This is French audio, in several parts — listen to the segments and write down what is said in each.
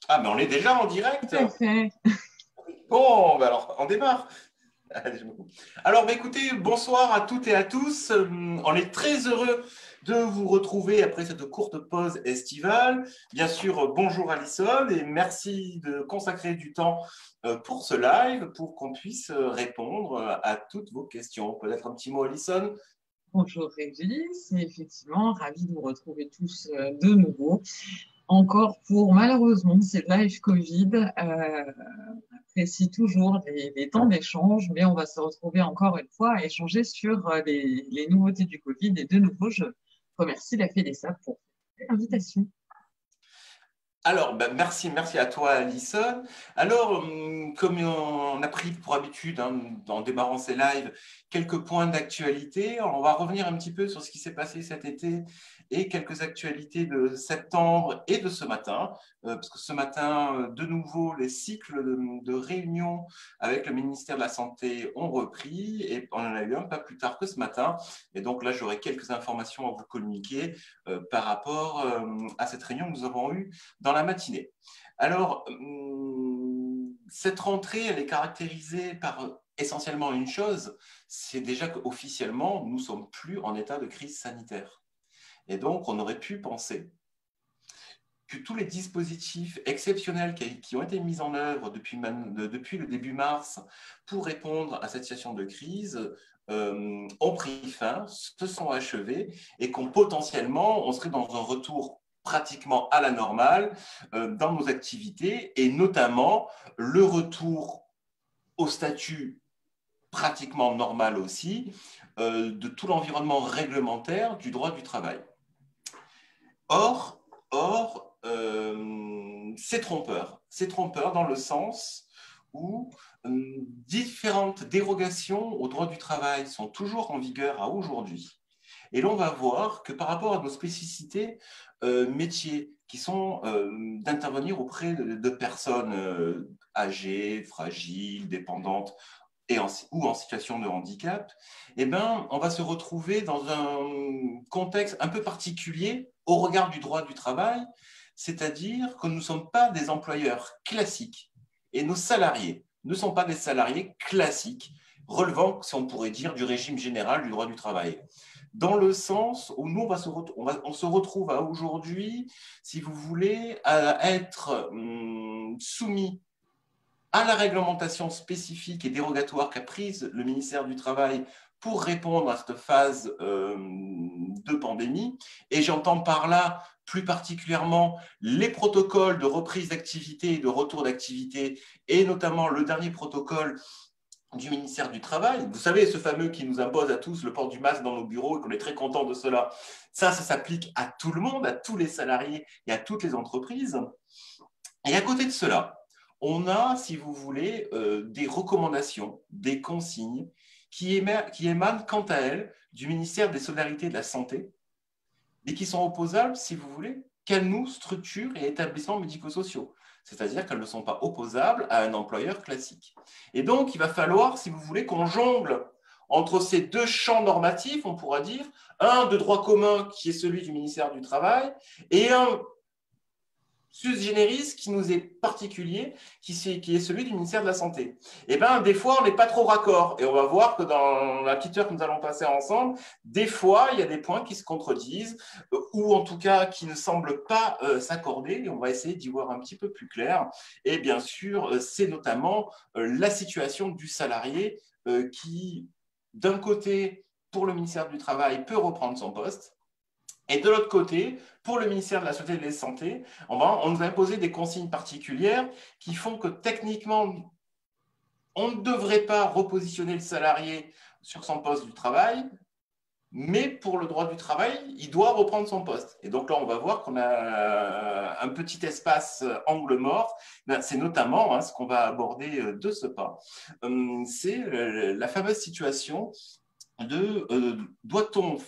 Ah, mais on est déjà en Tout direct. à fait. Bon, ben alors, on démarre. Allez, alors, écoutez, bonsoir à toutes et à tous. On est très heureux de vous retrouver après cette courte pause estivale. Bien sûr, bonjour Alison et merci de consacrer du temps pour ce live pour qu'on puisse répondre à toutes vos questions. Peut-être un petit mot, Alison? Bonjour Régis, et effectivement, ravi de vous retrouver tous de nouveau. Encore pour malheureusement cette live Covid. On apprécie toujours les temps d'échange, mais on va se retrouver encore une fois à échanger sur les nouveautés du Covid. Et de nouveau, je remercie la FEDESA pour l'invitation. Alors, ben, merci à toi, Alison. Alors, comme on a pris pour habitude, hein, en démarrant ces lives, quelques points d'actualité, on va revenir un petit peu sur ce qui s'est passé cet été et quelques actualités de septembre et de ce matin, parce que ce matin, de nouveau, les cycles de réunions avec le ministère de la Santé ont repris et on en a eu un pas plus tard que ce matin. Et donc là, j'aurai quelques informations à vous communiquer par rapport à cette réunion que nous avons eue dans la matinée. Alors, cette rentrée, elle est caractérisée par essentiellement une chose, c'est déjà qu'officiellement, nous ne sommes plus en état de crise sanitaire. Et donc, on aurait pu penser que tous les dispositifs exceptionnels qui ont été mis en œuvre depuis le début mars pour répondre à cette situation de crise ont pris fin, se sont achevés et qu'on potentiellement, on serait dans un retour pratiquement à la normale dans nos activités et notamment le retour au statut pratiquement normal aussi de tout l'environnement réglementaire du droit du travail. Or, c'est trompeur. C'est trompeur dans le sens où différentes dérogations au droit du travail sont toujours en vigueur à aujourd'hui. Et l'on va voir que par rapport à nos spécificités métiers qui sont d'intervenir auprès de personnes âgées, fragiles, dépendantes ou en situation de handicap, eh ben, on va se retrouver dans un contexte un peu particulier au regard du droit du travail, c'est-à-dire que nous ne sommes pas des employeurs classiques et nos salariés ne sont pas des salariés classiques relevant, si on pourrait dire, du régime général du droit du travail. Dans le sens où nous, on se retrouve à aujourd'hui, si vous voulez, à être soumis à la réglementation spécifique et dérogatoire qu'a prise le ministère du Travail pour répondre à cette phase de pandémie. Et j'entends par là plus particulièrement les protocoles de reprise d'activité et de retour d'activité, et notamment le dernier protocole du ministère du Travail. Vous savez, ce fameux qui nous impose à tous le port du masque dans nos bureaux et qu'on est très content de cela. Ça s'applique à tout le monde, à tous les salariés et à toutes les entreprises. Et à côté de cela, on a, si vous voulez, des recommandations, des consignes qui émanent quant à elles du ministère des Solidarités et de la Santé, mais qui sont opposables, si vous voulez, qu'à nous, structures et établissements médico-sociaux. C'est-à-dire qu'elles ne sont pas opposables à un employeur classique. Et donc, il va falloir, si vous voulez, qu'on jongle entre ces deux champs normatifs, on pourra dire, un de droit commun qui est celui du ministère du Travail et un sus generis qui nous est particulier, qui est celui du ministère de la Santé. Et bien, des fois, on n'est pas trop raccord. Et on va voir que dans la petite heure que nous allons passer ensemble, des fois, il y a des points qui se contredisent, ou en tout cas qui ne semblent pas s'accorder. Et on va essayer d'y voir un petit peu plus clair. Et bien sûr, c'est notamment la situation du salarié qui, d'un côté, pour le ministère du Travail, peut reprendre son poste. Et de l'autre côté, pour le ministère de la Santé et de la Santé, on nous a imposé des consignes particulières qui font que techniquement, on ne devrait pas repositionner le salarié sur son poste du travail, mais pour le droit du travail, il doit reprendre son poste. Et donc là, on va voir qu'on a un petit espace angle mort. C'est notamment ce qu'on va aborder de ce pas. C'est la fameuse situation de doit-on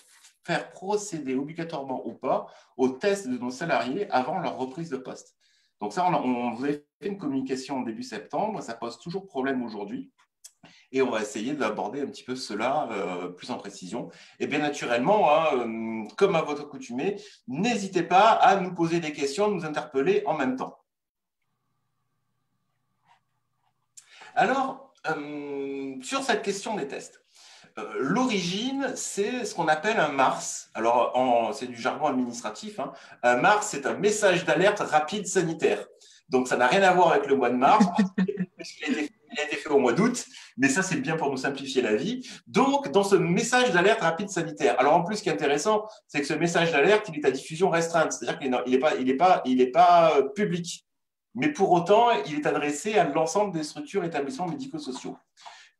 faire procéder obligatoirement ou pas aux tests de nos salariés avant leur reprise de poste. Donc ça, on vous avait fait une communication en début septembre, ça pose toujours problème aujourd'hui. Et on va essayer d'aborder un petit peu cela plus en précision. Et bien naturellement, comme à votre accoutumée, n'hésitez pas à nous poser des questions, nous interpeller en même temps. Alors, sur cette question des tests, l'origine, c'est ce qu'on appelle un MARS. Alors, c'est du jargon administratif, hein. Un MARS, c'est un message d'alerte rapide sanitaire. Donc, ça n'a rien à voir avec le mois de mars. Il a été fait au mois d'août, mais ça, c'est bien pour nous simplifier la vie. Donc, dans ce message d'alerte rapide sanitaire, alors en plus, ce qui est intéressant, c'est que ce message d'alerte, il est à diffusion restreinte, c'est-à-dire qu'il n'est pas public. Mais pour autant, il est adressé à l'ensemble des structures et établissements médico-sociaux.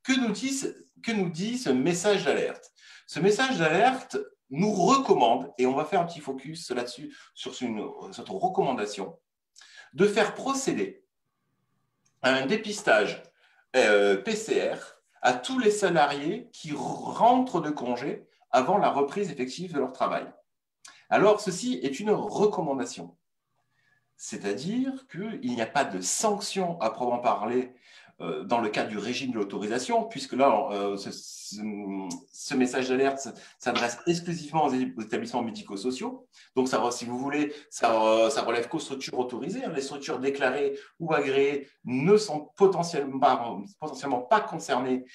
Que nous dit ce message d'alerte? Ce message d'alerte nous recommande, et on va faire un petit focus là-dessus, sur cette recommandation, de faire procéder à un dépistage PCR à tous les salariés qui rentrent de congé avant la reprise effective de leur travail. Alors, ceci est une recommandation. C'est-à-dire qu'il n'y a pas de sanction à proprement parler dans le cadre du régime de l'autorisation, puisque là, ce message d'alerte s'adresse exclusivement aux établissements médico-sociaux. Donc, ça, si vous voulez, ça relève qu'aux structures autorisées. Les structures déclarées ou agréées ne sont potentiellement pas concernées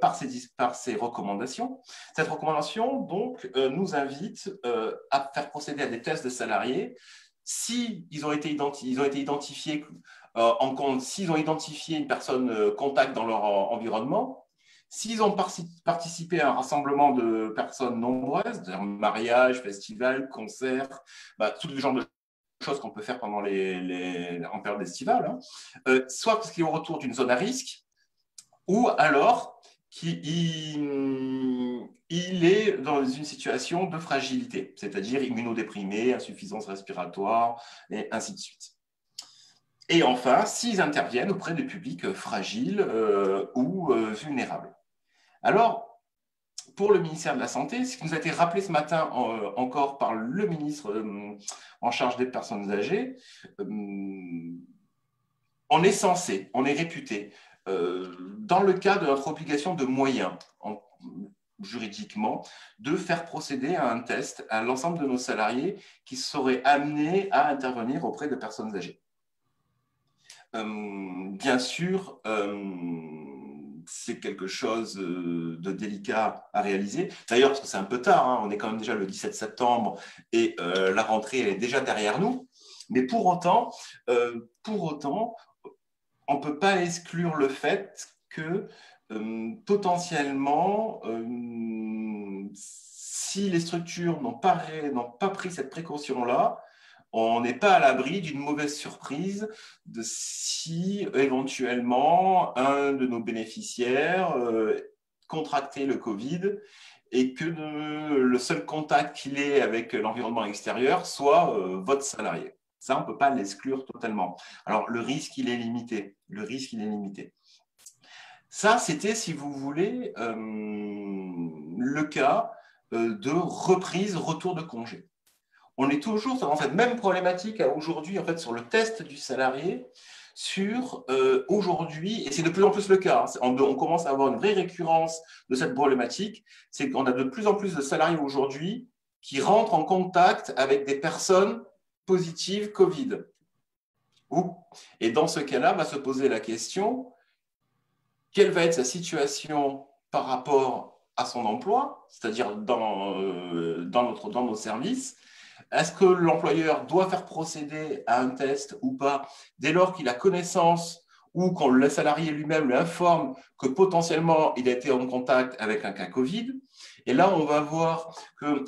par ces recommandations. Cette recommandation, donc, nous invite à faire procéder à des tests de salariés s'ils ont été identifiés s'ils ont identifié une personne contact dans leur environnement, s'ils ont participé à un rassemblement de personnes nombreuses, un mariage, festival, concert, tout le genre de choses qu'on peut faire pendant en période estivale, hein, soit parce qu'il est au retour d'une zone à risque, ou alors qu'il est dans une situation de fragilité, c'est-à-dire immunodéprimé, insuffisance respiratoire, et ainsi de suite. Et enfin, s'ils interviennent auprès de publics fragiles ou vulnérables. Alors, pour le ministère de la Santé, ce qui nous a été rappelé ce matin encore par le ministre en charge des personnes âgées, on est censé, on est réputé, dans le cas de notre obligation de moyens, juridiquement, de faire procéder à un test à l'ensemble de nos salariés qui seraient amenés à intervenir auprès de personnes âgées. Bien sûr, c'est quelque chose de délicat à réaliser. D'ailleurs, parce que c'est un peu tard, hein, on est quand même déjà le 17 septembre et la rentrée elle est déjà derrière nous. Mais pour autant, on ne peut pas exclure le fait que potentiellement, si les structures n'ont pas pris cette précaution-là, on n'est pas à l'abri d'une mauvaise surprise de si éventuellement un de nos bénéficiaires contractait le Covid et que le seul contact qu'il ait avec l'environnement extérieur soit votre salarié. Ça, on ne peut pas l'exclure totalement. Alors, le risque, il est limité. Ça, c'était, si vous voulez, le cas de reprise, retour de congé. On est toujours dans cette même problématique aujourd'hui, en fait, sur le test du salarié, sur aujourd'hui, et c'est de plus en plus le cas, hein, on commence à avoir une vraie récurrence de cette problématique, c'est qu'on a de plus en plus de salariés aujourd'hui qui rentrent en contact avec des personnes positives Covid. Et dans ce cas-là, va se poser la question, quelle va être sa situation par rapport à son emploi, c'est-à-dire dans nos services. Est-ce que l'employeur doit faire procéder à un test ou pas dès lors qu'il a connaissance ou quand le salarié lui-même lui informe que potentiellement il a été en contact avec un cas Covid? Et là, on va voir que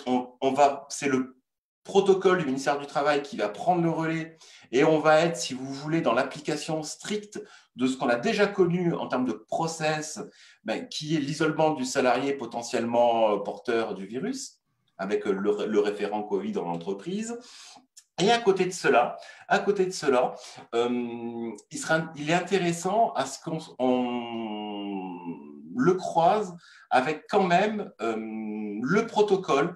c'est le protocole du ministère du Travail qui va prendre le relais et on va être, si vous voulez, dans l'application stricte de ce qu'on a déjà connu en termes de process, qui est l'isolement du salarié potentiellement porteur du virus, avec le référent Covid dans l'entreprise. Et à côté de cela, il est intéressant à ce qu'on le croise avec quand même le protocole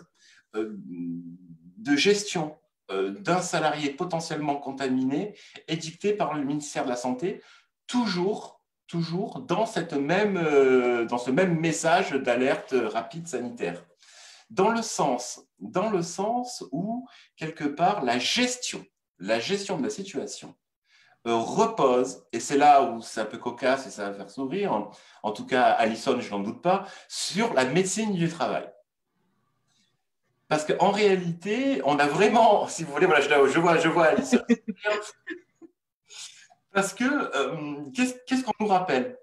de gestion d'un salarié potentiellement contaminé édicté par le ministère de la Santé, toujours dans ce même message d'alerte rapide sanitaire. Dans le sens où, quelque part, la gestion de la situation repose, et c'est là où c'est un peu cocasse et ça va faire sourire, en tout cas Alison, je n'en doute pas, sur la médecine du travail. Parce qu'en réalité, on a vraiment, si vous voulez, voilà, je vois Alison. Parce que qu'est-ce qu'on nous rappelle?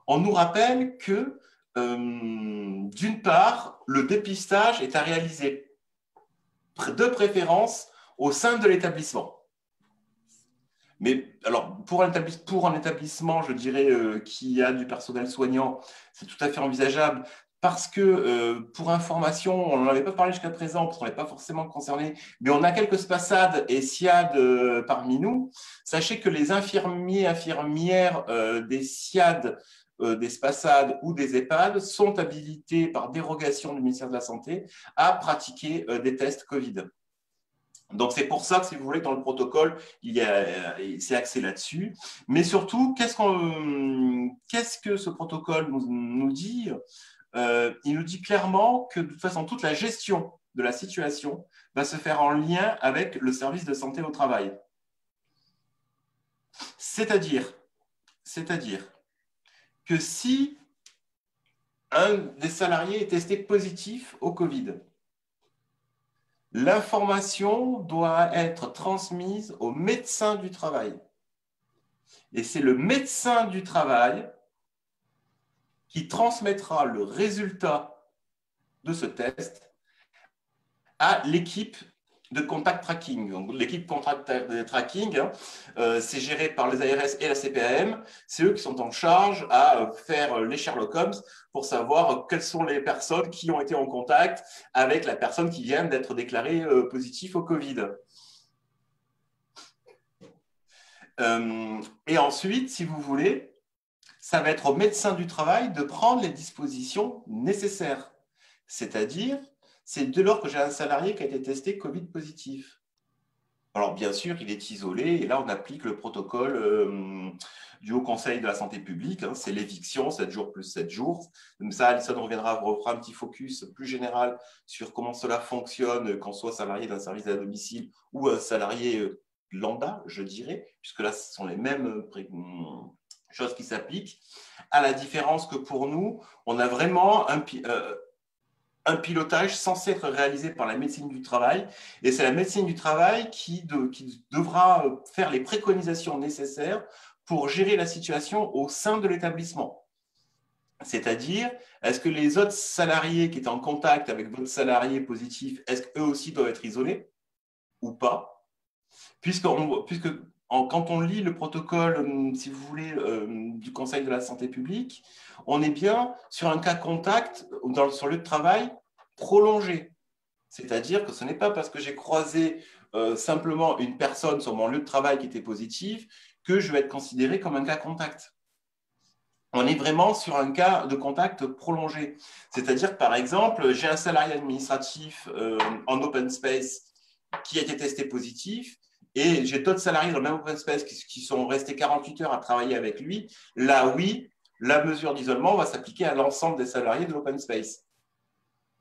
On nous rappelle que, d'une part, le dépistage est à réaliser de préférence au sein de l'établissement. Mais alors, pour un établissement, je dirais, qui a du personnel soignant, c'est tout à fait envisageable parce que, pour information, on n'en avait pas parlé jusqu'à présent parce qu'on n'est pas forcément concerné, mais on a quelques SPASAD et SIAD parmi nous. Sachez que les infirmiers, infirmières des SIAD, des SPASAD ou des EHPAD sont habilités par dérogation du ministère de la Santé à pratiquer des tests Covid. Donc, c'est pour ça que, si vous voulez, dans le protocole, c'est axé là-dessus. Mais surtout, qu'est-ce que ce protocole nous dit? Il nous dit clairement que, de toute façon, toute la gestion de la situation va se faire en lien avec le service de santé au travail. C'est-à-dire que si un des salariés est testé positif au Covid, l'information doit être transmise au médecin du travail. Et c'est le médecin du travail qui transmettra le résultat de ce test à l'équipe de contact tracking. Donc, l'équipe contact tracking, c'est géré par les ARS et la CPAM. C'est eux qui sont en charge à faire les Sherlock Holmes pour savoir quelles sont les personnes qui ont été en contact avec la personne qui vient d'être déclarée positive au Covid. Et ensuite, si vous voulez, ça va être au médecin du travail de prendre les dispositions nécessaires. C'est-à-dire, c'est dès lors que j'ai un salarié qui a été testé Covid positif. Alors, bien sûr, il est isolé et là, on applique le protocole du Haut Conseil de la santé publique. Hein, c'est l'éviction, 7 jours plus 7 jours. Comme ça, Alison refera un petit focus plus général sur comment cela fonctionne, qu'on soit salarié d'un service à domicile ou un salarié lambda, je dirais, puisque là, ce sont les mêmes choses qui s'appliquent, à la différence que pour nous, on a vraiment un pilotage censé être réalisé par la médecine du travail, et c'est la médecine du travail qui devra faire les préconisations nécessaires pour gérer la situation au sein de l'établissement. C'est-à-dire, est-ce que les autres salariés qui étaient en contact avec votre salarié positif, est-ce qu'eux aussi doivent être isolés ou pas? Puisque quand on lit le protocole, si vous voulez, du Conseil de la santé publique, on est bien sur un cas contact sur le lieu de travail prolongé. C'est-à-dire que ce n'est pas parce que j'ai croisé simplement une personne sur mon lieu de travail qui était positive que je vais être considéré comme un cas contact. On est vraiment sur un cas de contact prolongé. C'est-à-dire que, par exemple, j'ai un salarié administratif en open space qui a été testé positif, et j'ai d'autres salariés dans le même open space qui sont restés 48 heures à travailler avec lui. Là, oui, la mesure d'isolement va s'appliquer à l'ensemble des salariés de l'open space.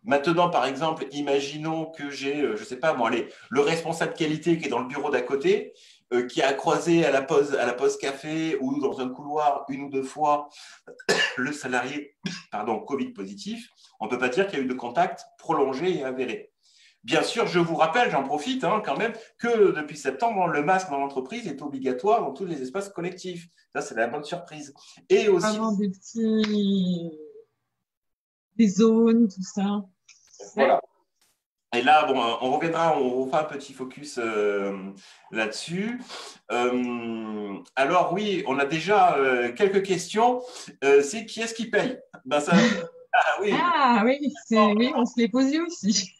Maintenant, par exemple, imaginons que j'ai, je ne sais pas moi, le responsable qualité qui est dans le bureau d'à côté, qui a croisé à la pause café ou dans un couloir une ou deux fois le salarié Covid positif. On ne peut pas dire qu'il y a eu de contact prolongé et avéré. Bien sûr, je vous rappelle, j'en profite quand même, que depuis septembre, le masque dans l'entreprise est obligatoire dans tous les espaces collectifs. Ça, c'est la bonne surprise. Et aussi… Avoir des zones, tout ça. Voilà. Et là, bon, on reviendra, on refera un petit focus là-dessus. Alors oui, on a déjà quelques questions. C'est qui est-ce qui paye? Oui. Ah oui, oui, on se l'est posé aussi.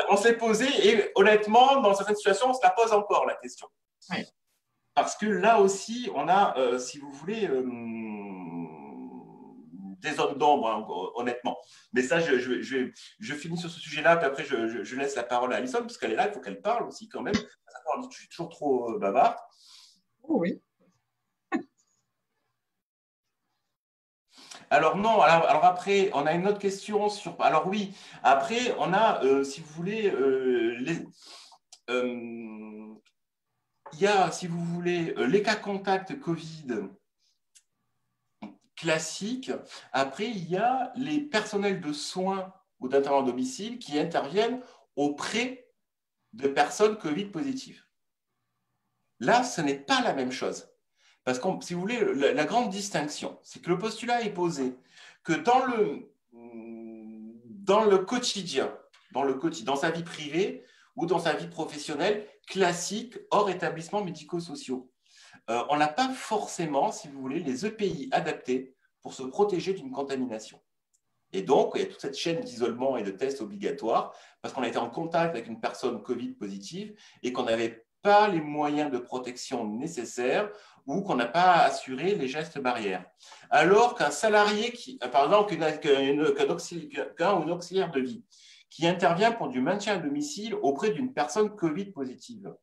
On se l'est posé, et honnêtement, dans certaines situations, on se la pose encore, la question. Ouais. Parce que là aussi, on a, si vous voulez, des zones d'ombre, hein, honnêtement. Mais ça, je finis sur ce sujet-là, puis après, je laisse la parole à Alison, parce qu'elle est là, il faut qu'elle parle aussi quand même. Je suis toujours trop bavard. Oh, oui. Alors non, alors après, on a une autre question sur… Alors oui, après, on a, si vous voulez, il y a, si vous voulez, les cas contacts Covid classiques. Après, il y a les personnels de soins ou d'intervention à domicile qui interviennent auprès de personnes Covid positives. Là, ce n'est pas la même chose. Parce que, si vous voulez, la grande distinction, c'est que le postulat est posé que dans le quotidien, dans sa vie privée ou dans sa vie professionnelle, classique, hors établissements médico-sociaux, on n'a pas forcément, si vous voulez, les EPI adaptés pour se protéger d'une contamination. Et donc, il y a toute cette chaîne d'isolement et de tests obligatoires parce qu'on a été en contact avec une personne Covid positive et qu'on n'avait pas les moyens de protection nécessaires ou qu'on n'a pas assuré les gestes barrières. Alors qu'un salarié, par exemple, qu'un ou une auxiliaire de vie, qui intervient pour du maintien à domicile auprès d'une personne Covid positive,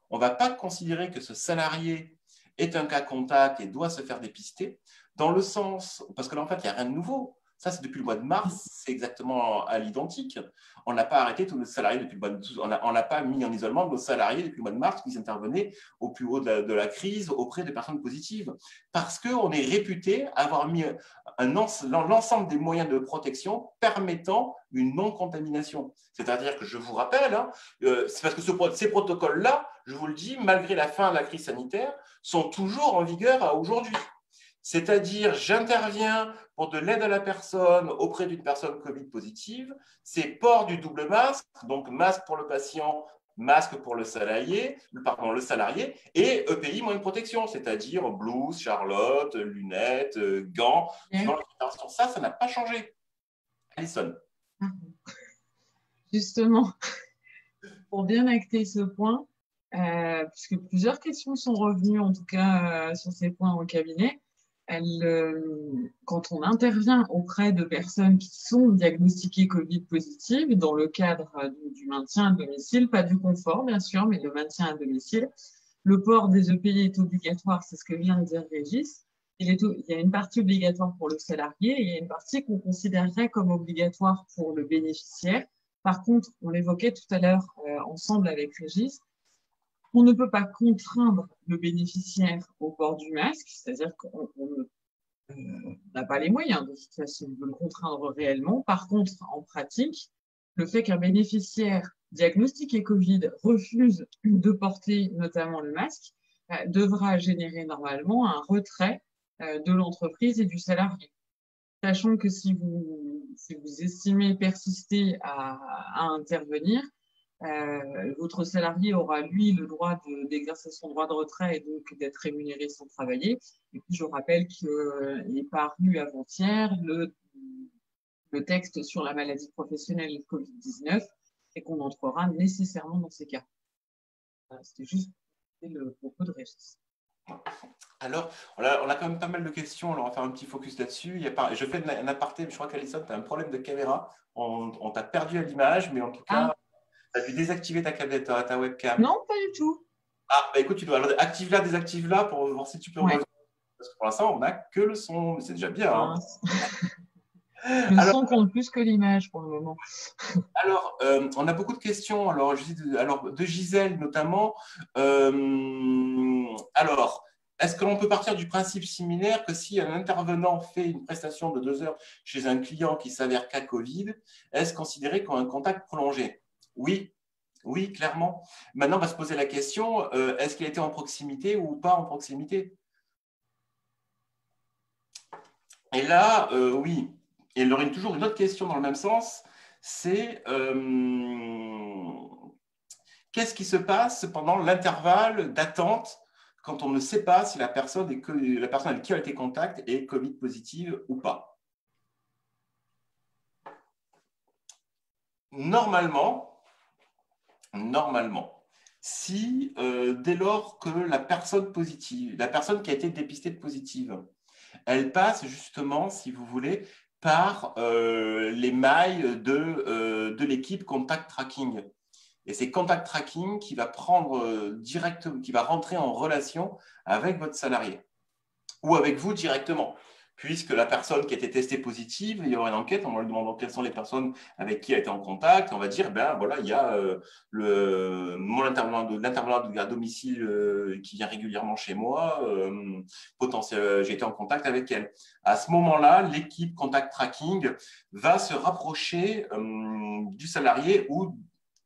on ne va pas considérer que ce salarié est un cas contact et doit se faire dépister, dans le sens, parce que là, en fait, il n'y a rien de nouveau. Ça, c'est depuis le mois de mars, c'est exactement à l'identique. On n'a pas arrêté tous nos salariés depuis le mois de on n'a pas mis en isolement nos salariés depuis le mois de mars qui intervenaient au plus haut de la crise auprès des personnes positives. Parce qu'on est réputé avoir mis l'ensemble des moyens de protection permettant une non-contamination. C'est-à-dire que je vous rappelle, c'est parce que ces protocoles-là, je vous le dis, malgré la fin de la crise sanitaire, sont toujours en vigueur à aujourd'hui. C'est-à-dire, j'interviens pour de l'aide à la personne auprès d'une personne Covid positive, c'est port du double masque, donc masque pour le patient, masque pour le salarié, et EPI moyen de protection, c'est-à-dire blouse, charlotte, lunettes, gants. Ça n'a pas changé. Alison. Justement, pour bien acter ce point, puisque plusieurs questions sont revenues, en tout cas sur ces points au cabinet, quand on intervient auprès de personnes qui sont diagnostiquées Covid positives, dans le cadre du maintien à domicile, pas du confort bien sûr, mais le maintien à domicile, le port des EPI est obligatoire, c'est ce que vient de dire Régis. Il y a une partie obligatoire pour le salarié et il y a une partie qu'on considérerait comme obligatoire pour le bénéficiaire. Par contre, on l'évoquait tout à l'heure ensemble avec Régis, on ne peut pas contraindre le bénéficiaire au port du masque, c'est-à-dire qu'on n'a pas les moyens de toute façon de le contraindre réellement. Par contre, en pratique, le fait qu'un bénéficiaire diagnostiqué Covid refuse de porter notamment le masque devra générer normalement un retrait de l'entreprise et du salarié. Sachant que si vous estimez persister à intervenir, votre salarié aura, lui, le droit d'exercer son droit de retrait et donc d'être rémunéré sans travailler. Et puis, je rappelle qu'il est paru avant-hier le texte sur la maladie professionnelle Covid-19 et qu'on entrera nécessairement dans ces cas. C'était juste le propos de Régis. Alors, on a quand même pas mal de questions, alors on va faire un petit focus là-dessus. Je fais un aparté, mais je crois qu'Alison, tu as un problème de caméra. On t'a perdu à l'image, mais en tout cas, tu as dû désactiver ta webcam. Non, pas du tout. Ah, bah écoute, tu dois active-la, désactive-la pour voir si tu peux revenir. Parce que pour l'instant, on n'a que le son, mais c'est déjà bien. Hein. Le son compte plus que l'image pour le moment. Alors, on a beaucoup de questions. Alors, de Gisèle notamment. Alors, est-ce que l'on peut partir du principe similaire que si un intervenant fait une prestation de 2 heures chez un client qui s'avère cas Covid, est-ce considéré comme un contact prolongé? Oui, clairement. Maintenant, on va se poser la question, est-ce qu'il a été en proximité ou pas en proximité? Et là, oui. Et il y aurait toujours une autre question dans le même sens, c'est qu'est-ce qui se passe pendant l'intervalle d'attente quand on ne sait pas si la personne avec qui a été contact est Covid positive ou pas? Normalement, si dès lors que la personne qui a été dépistée de positive, elle passe justement, si vous voulez, par les mailles de l'équipe contact tracking. Et c'est contact tracking qui va qui va rentrer en relation avec votre salarié ou avec vous directement. puisque la personne qui a été testée positive, il y aura une enquête, on va lui demander quelles sont les personnes avec qui elle a été en contact, on va dire, ben voilà, il y a l'intervenant à domicile qui vient régulièrement chez moi, j'ai été en contact avec elle. À ce moment-là, l'équipe contact tracking va se rapprocher du salarié ou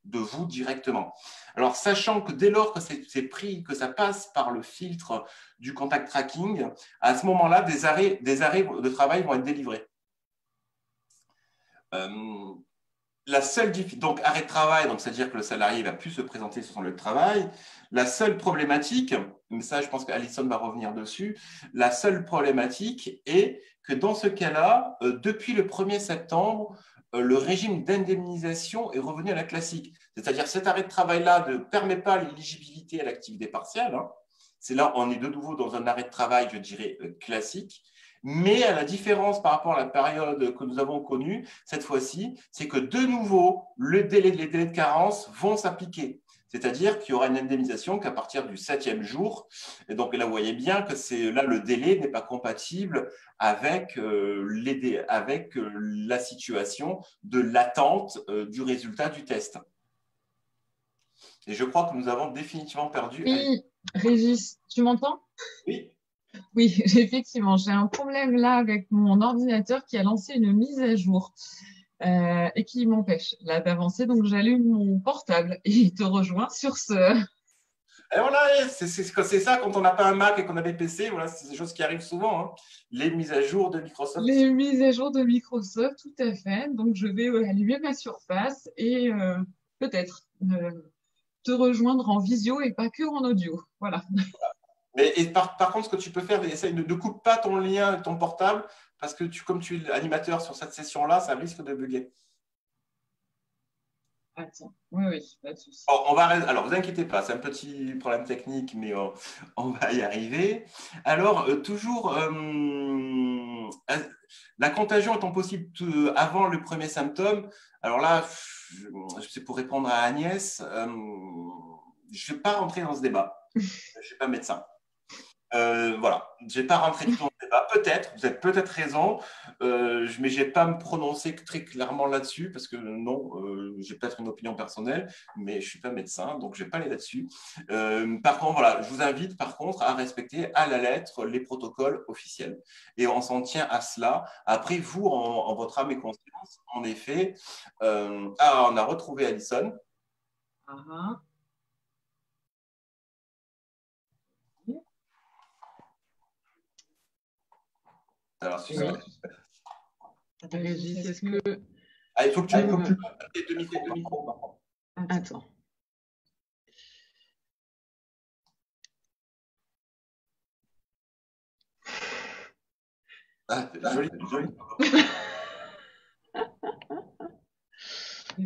de vous directement. Alors, sachant que dès lors que c'est pris, que ça passe par le filtre du contact tracking, à ce moment-là, des arrêts de travail vont être délivrés. La seule donc arrêt de travail, donc c'est-à-dire que le salarié ne va plus se présenter sur son lieu de travail. La seule problématique, mais ça je pense qu'Alison va revenir dessus, la seule problématique est que dans ce cas-là, depuis le 1er septembre, le régime d'indemnisation est revenu à la classique. C'est-à-dire que cet arrêt de travail-là ne permet pas l'éligibilité à l'activité partielle. Hein. C'est là, on est de nouveau dans un arrêt de travail, je dirais, classique. Mais à la différence par rapport à la période que nous avons connue, cette fois-ci, c'est que de nouveau, les délais de carence vont s'appliquer. C'est-à-dire qu'il y aura une indemnisation qu'à partir du 7e jour. Et donc là, vous voyez bien que là, le délai n'est pas compatible avec, la situation de l'attente du résultat du test. Et je crois que nous avons définitivement perdu. Oui, Régis, tu m'entends? Oui. Oui, effectivement, j'ai un problème là avec mon ordinateur qui a lancé une mise à jour et qui m'empêche là d'avancer. Donc, j'allume mon portable et il te rejoint sur ce. Et voilà, c'est ça quand on n'a pas un Mac et qu'on a des PC, voilà, c'est des choses qui arrivent souvent. Hein. Les mises à jour de Microsoft. Les mises à jour de Microsoft, tout à fait. Donc, je vais allumer ma surface et peut-être te rejoindre en visio et pas que en audio. Voilà. Mais par contre, ce que tu peux faire, essaye ne coupe pas ton lien, ton portable, parce que comme tu es animateur sur cette session-là, ça risque de bugger. Attends, oui, pas de souci. Alors, vous inquiétez pas, c'est un petit problème technique, mais on va y arriver. Alors, toujours, la contagion étant possible avant le premier symptôme, alors là, c'est pour répondre à Agnès, je ne vais pas rentrer dans ce débat. Je ne suis pas médecin. Voilà, je ne vais pas rentrer dans le débat. Peut-être, vous avez peut-être raison, mais je ne vais pas me prononcer très clairement là-dessus parce que non, j'ai peut-être une opinion personnelle, mais je ne suis pas médecin, donc je ne vais pas aller là-dessus. Par contre, voilà, je vous invite par contre à respecter à la lettre les protocoles officiels. Et on s'en tient à cela. Après, vous, en votre âme et conscience, en effet, on a retrouvé Alison. Alors, oui. Régis, est-ce que… il faut que tu aies deux micros. Attends. Ah, joli.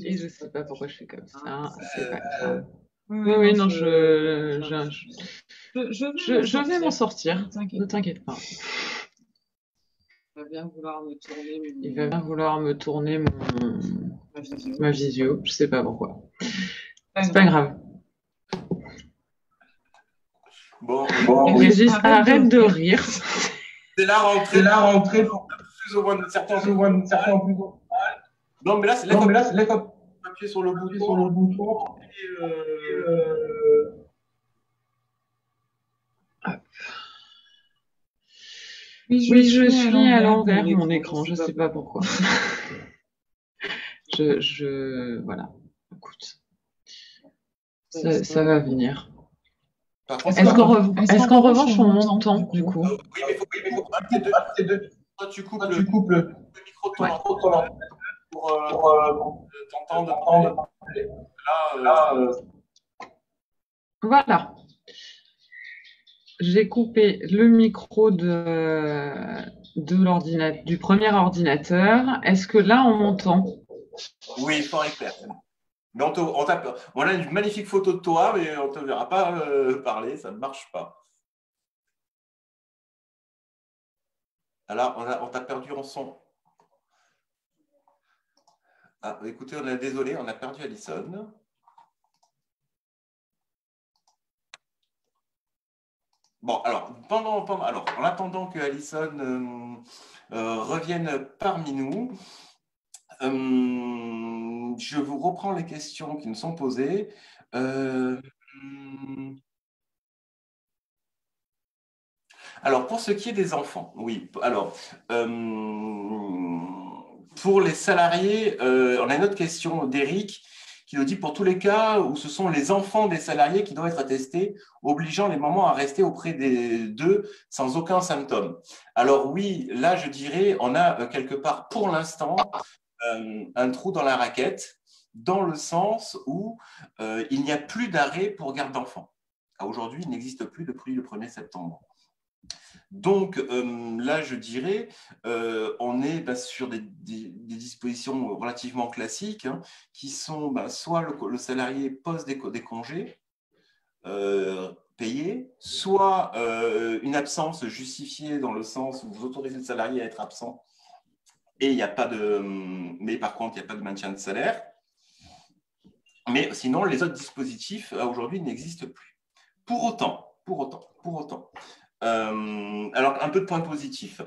Et je ne sais pas pourquoi je fais comme ça. C'est pas grave. Oui, non, je vais m'en sortir. Ne t'inquiète pas. Il va bien vouloir me tourner ma visio. Je ne sais pas pourquoi. C'est pas grave. Bon, Régis, arrête de rire. C'est la rentrée pour plus ou moins de certains plus ou non, mais là, c'est appuyer sur le bouton. Oui, je suis à l'envers mon écran, je ne sais pas pourquoi. Voilà. Écoute, ça va venir. Est-ce qu'en revanche, on m'entend du coup? Oui, mais il faut que tu coupes le micro de ton ordinateur pour t'entendre. Voilà. J'ai coupé le micro du premier ordinateur. Est-ce que là, on m'entend? Oui, fort et clair. Mais on a une magnifique photo de toi, mais on ne te verra pas parler, ça ne marche pas. Alors, on t'a perdu en son. Ah, écoutez, désolé, on a perdu Alison. Bon, alors, alors, en attendant que Alison revienne parmi nous, je vous reprends les questions qui nous sont posées. Alors, pour ce qui est des enfants, oui. Alors, pour les salariés, on a une autre question d'Éric qui nous dit pour tous les cas où ce sont les enfants des salariés qui doivent être attestés, obligeant les mamans à rester auprès d'eux sans aucun symptôme. Alors oui, là, je dirais, on a quelque part pour l'instant un trou dans la raquette, dans le sens où il n'y a plus d'arrêt pour garde d'enfants. Aujourd'hui, il n'existe plus depuis le 1er septembre. Donc là, je dirais, on est sur des dispositions relativement classiques qui sont soit le salarié pose des congés payés, soit une absence justifiée dans le sens où vous autorisez le salarié à être absent et il n'y a pas de, mais par contre, il n'y a pas de maintien de salaire. Mais sinon, les autres dispositifs aujourd'hui n'existent plus. Pour autant, alors un peu de points positifs.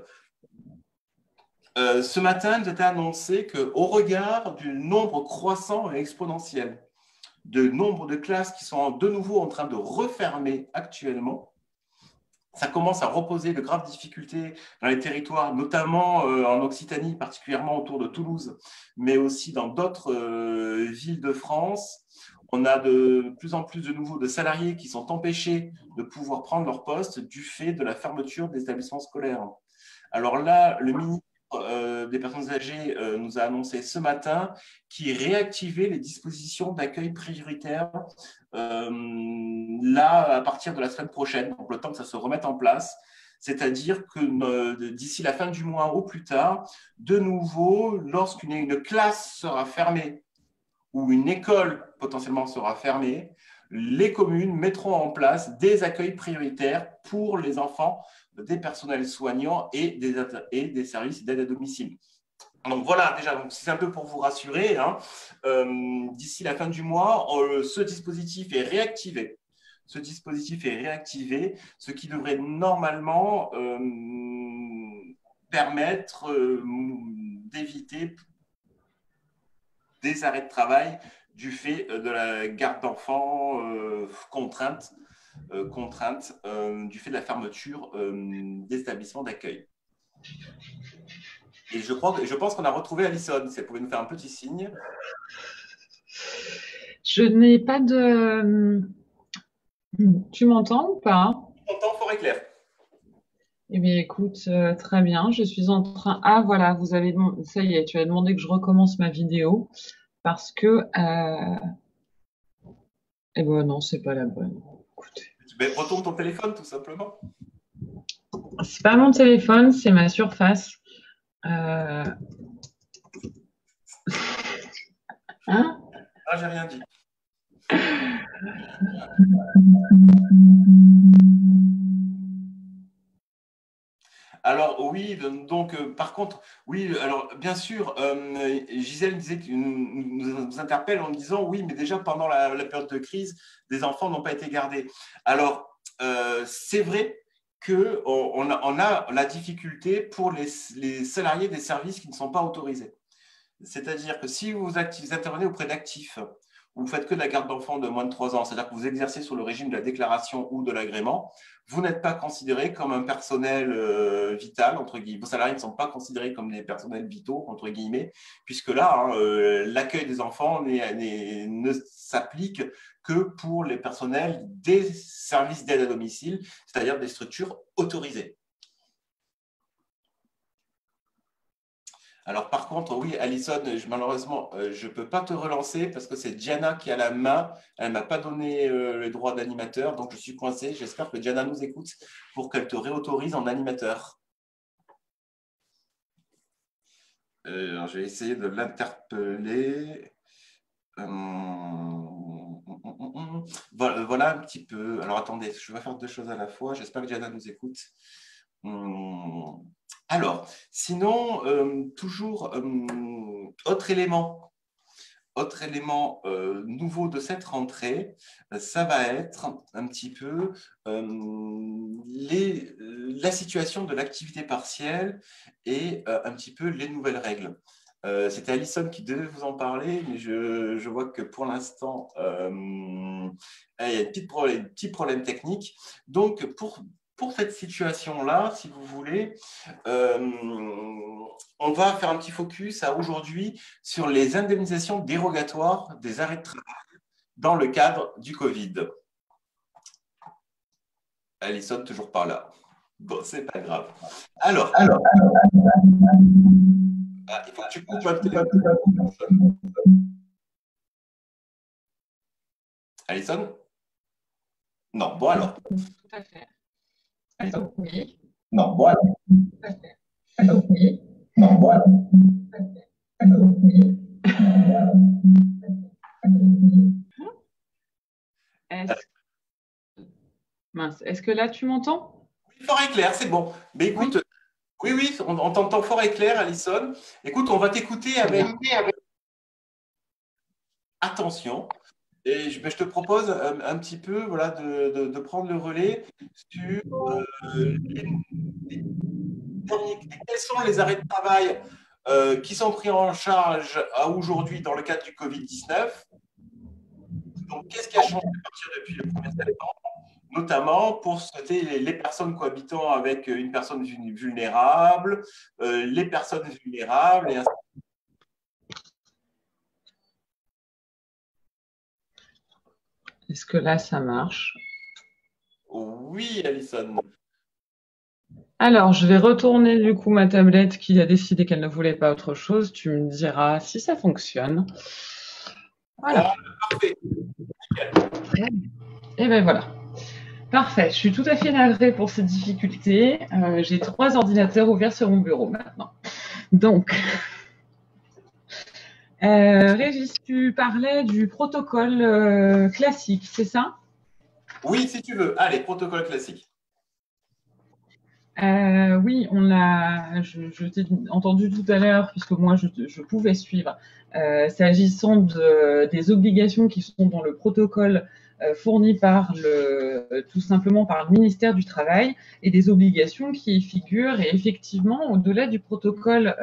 Ce matin, il était annoncé qu'au regard du nombre croissant et exponentiel de nombre de classes qui sont de nouveau en train de refermer actuellement, ça commence à reposer de graves difficultés dans les territoires, notamment en Occitanie, particulièrement autour de Toulouse, mais aussi dans d'autres villes de France. On a de plus en plus de nouveaux de salariés qui sont empêchés de pouvoir prendre leur poste du fait de la fermeture des établissements scolaires. Alors là, le ministre des personnes âgées nous a annoncé ce matin qu'il réactivait les dispositions d'accueil prioritaire là à partir de la semaine prochaine, donc le temps que ça se remette en place. C'est-à-dire que d'ici la fin du mois au plus tard, de nouveau, lorsqu'une classe sera fermée ou une école potentiellement sera fermée, les communes mettront en place des accueils prioritaires pour les enfants des personnels soignants et des services d'aide à domicile. Donc voilà, déjà, c'est un peu pour vous rassurer. D'ici la fin du mois, ce dispositif est réactivé. Ce qui devrait normalement permettre d'éviter des arrêts de travail du fait de la garde d'enfants contrainte du fait de la fermeture des établissements d'accueil. Et je pense qu'on a retrouvé Alison. Si elle pouvait nous faire un petit signe. Je n'ai pas de... Tu m'entends ou pas? On t'entend fort et clair. Eh bien, écoute, très bien. Je suis en train... Ah, voilà, vous avez... Ça y est, tu as demandé que je recommence ma vidéo parce que... Eh ben non, c'est pas la bonne. Ben, retourne ton téléphone, tout simplement. C'est pas mon téléphone, c'est ma surface. Hein? Ah, j'ai rien dit. Alors oui, donc par contre, oui, alors bien sûr, Gisèle disait que nous interpelle en disant oui, mais déjà pendant la période de crise, des enfants n'ont pas été gardés. Alors c'est vrai qu'on a la difficulté pour les salariés des services qui ne sont pas autorisés. C'est-à-dire que si vous intervenez auprès d'actifs, vous ne faites que de la garde d'enfants de moins de 3 ans, c'est-à-dire que vous exercez sur le régime de la déclaration ou de l'agrément, vous n'êtes pas considéré comme un personnel vital, entre guillemets. Vos salariés ne sont pas considérés comme des personnels vitaux, entre guillemets, puisque là, l'accueil des enfants ne s'applique que pour les personnels des services d'aide à domicile, c'est-à-dire des structures autorisées. Alors, par contre, oui, Alison, malheureusement, je ne peux pas te relancer parce que c'est Diana qui a la main. Elle ne m'a pas donné les droits d'animateur, donc je suis coincé. J'espère que Diana nous écoute pour qu'elle te réautorise en animateur. Je vais essayer de l'interpeller. Voilà un petit peu. Alors, attendez, je vais faire 2 choses à la fois. J'espère que Diana nous écoute. Alors, sinon, toujours, autre élément autre élément nouveau de cette rentrée, ça va être un petit peu la situation de l'activité partielle et un petit peu les nouvelles règles. C'était Alison qui devait vous en parler, mais je vois que pour l'instant, il y a un petit problème technique. Donc, pour cette situation-là, si vous voulez, on va faire un petit focus à aujourd'hui sur les indemnisations dérogatoires des arrêts de travail dans le cadre du Covid. Alison, toujours pas là. Bon, c'est pas grave. Alors, il faut que tu coupes un téléphone. Alison? Non, bon alors. Tout à fait. Alors, oui. Non, bon alors. Tout à fait. Alors, oui. Non, bon alors. Tout à fait. Alors, oui. Mince, est-ce que là tu m'entends? Fort et clair, c'est bon. Mais écoute, oui, on t'entend fort et clair, Alison. Écoute, on va t'écouter avec attention. Et je te propose un petit peu voilà, de prendre le relais sur quels sont les arrêts de travail qui sont pris en charge à aujourd'hui dans le cadre du Covid-19. Donc, qu'est-ce qui a changé à partir depuis le 1er septembre, notamment pour les personnes cohabitant avec une personne vulnérable, les personnes vulnérables et ainsi. Est-ce que là ça marche? Oui, Alison. Alors, je vais retourner du coup ma tablette qui a décidé qu'elle ne voulait pas autre chose. Tu me diras si ça fonctionne. Voilà. Parfait. Et bien voilà. Parfait. Je suis tout à fait navrée pour ces difficultés. J'ai 3 ordinateurs ouverts sur mon bureau maintenant. Donc, Régis, tu parlais du protocole classique, c'est ça? Oui, si tu veux. Allez, protocole classique. Oui, je t'ai entendu tout à l'heure, puisque moi je pouvais suivre, s'agissant des obligations qui sont dans le protocole fourni tout simplement par le ministère du Travail, et des obligations qui y figurent. Et effectivement, au-delà du protocole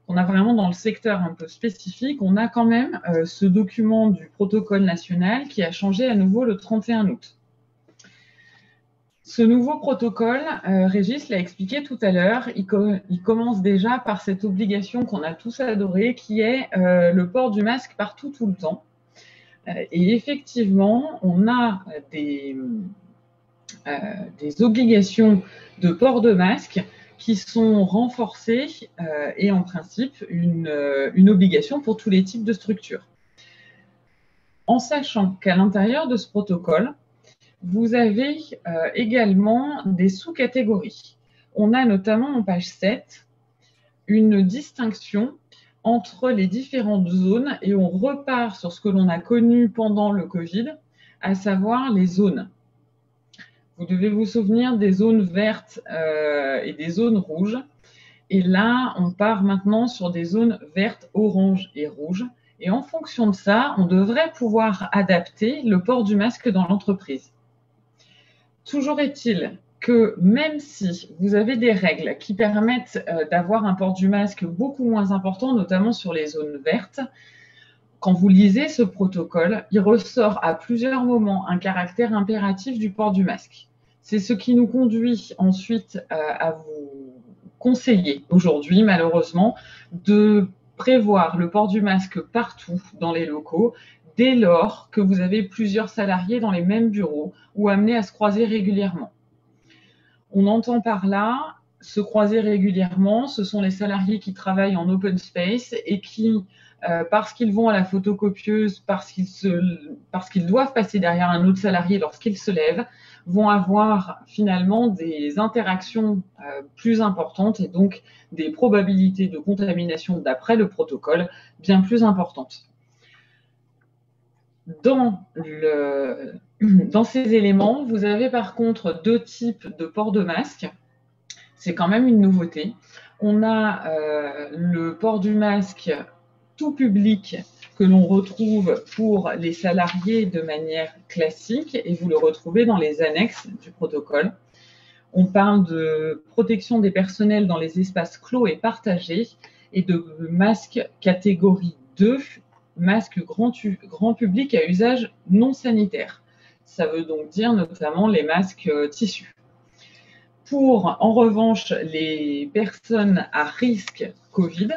qu'on a vraiment dans le secteur un peu spécifique, on a quand même ce document du protocole national qui a changé à nouveau le 31 août. Ce nouveau protocole, Régis l'a expliqué tout à l'heure, il commence déjà par cette obligation qu'on a tous adorée, qui est le port du masque partout, tout le temps. Et effectivement, on a des obligations de port de masque qui sont renforcées et en principe une obligation pour tous les types de structures. En sachant qu'à l'intérieur de ce protocole, vous avez également des sous-catégories. On a notamment en page 7 une distinction entre les différentes zones et on repart sur ce que l'on a connu pendant le Covid, à savoir les zones. Vous devez vous souvenir des zones vertes et des zones rouges. Et là, on part maintenant sur des zones vertes, orange et rouge. Et en fonction de ça, on devrait pouvoir adapter le port du masque dans l'entreprise. Toujours est-il que même si vous avez des règles qui permettent d'avoir un port du masque beaucoup moins important, notamment sur les zones vertes, quand vous lisez ce protocole, il ressort à plusieurs moments un caractère impératif du port du masque. C'est ce qui nous conduit ensuite à vous conseiller aujourd'hui, malheureusement, de prévoir le port du masque partout dans les locaux, dès lors que vous avez plusieurs salariés dans les mêmes bureaux ou amenés à se croiser régulièrement. On entend par là se croiser régulièrement, ce sont les salariés qui travaillent en open space et qui, parce qu'ils vont à la photocopieuse, parce qu'ils doivent passer derrière un autre salarié lorsqu'ils se lèvent, vont avoir finalement des interactions plus importantes et donc des probabilités de contamination d'après le protocole bien plus importantes. Dans ces éléments, vous avez par contre 2 types de port de masque. C'est quand même une nouveauté. On a le port du masque tout public que l'on retrouve pour les salariés de manière classique, et vous le retrouvez dans les annexes du protocole. On parle de protection des personnels dans les espaces clos et partagés, et de masques catégorie 2, masques grand public à usage non sanitaire. Ça veut donc dire notamment les masques tissus. Pour, en revanche, les personnes à risque Covid,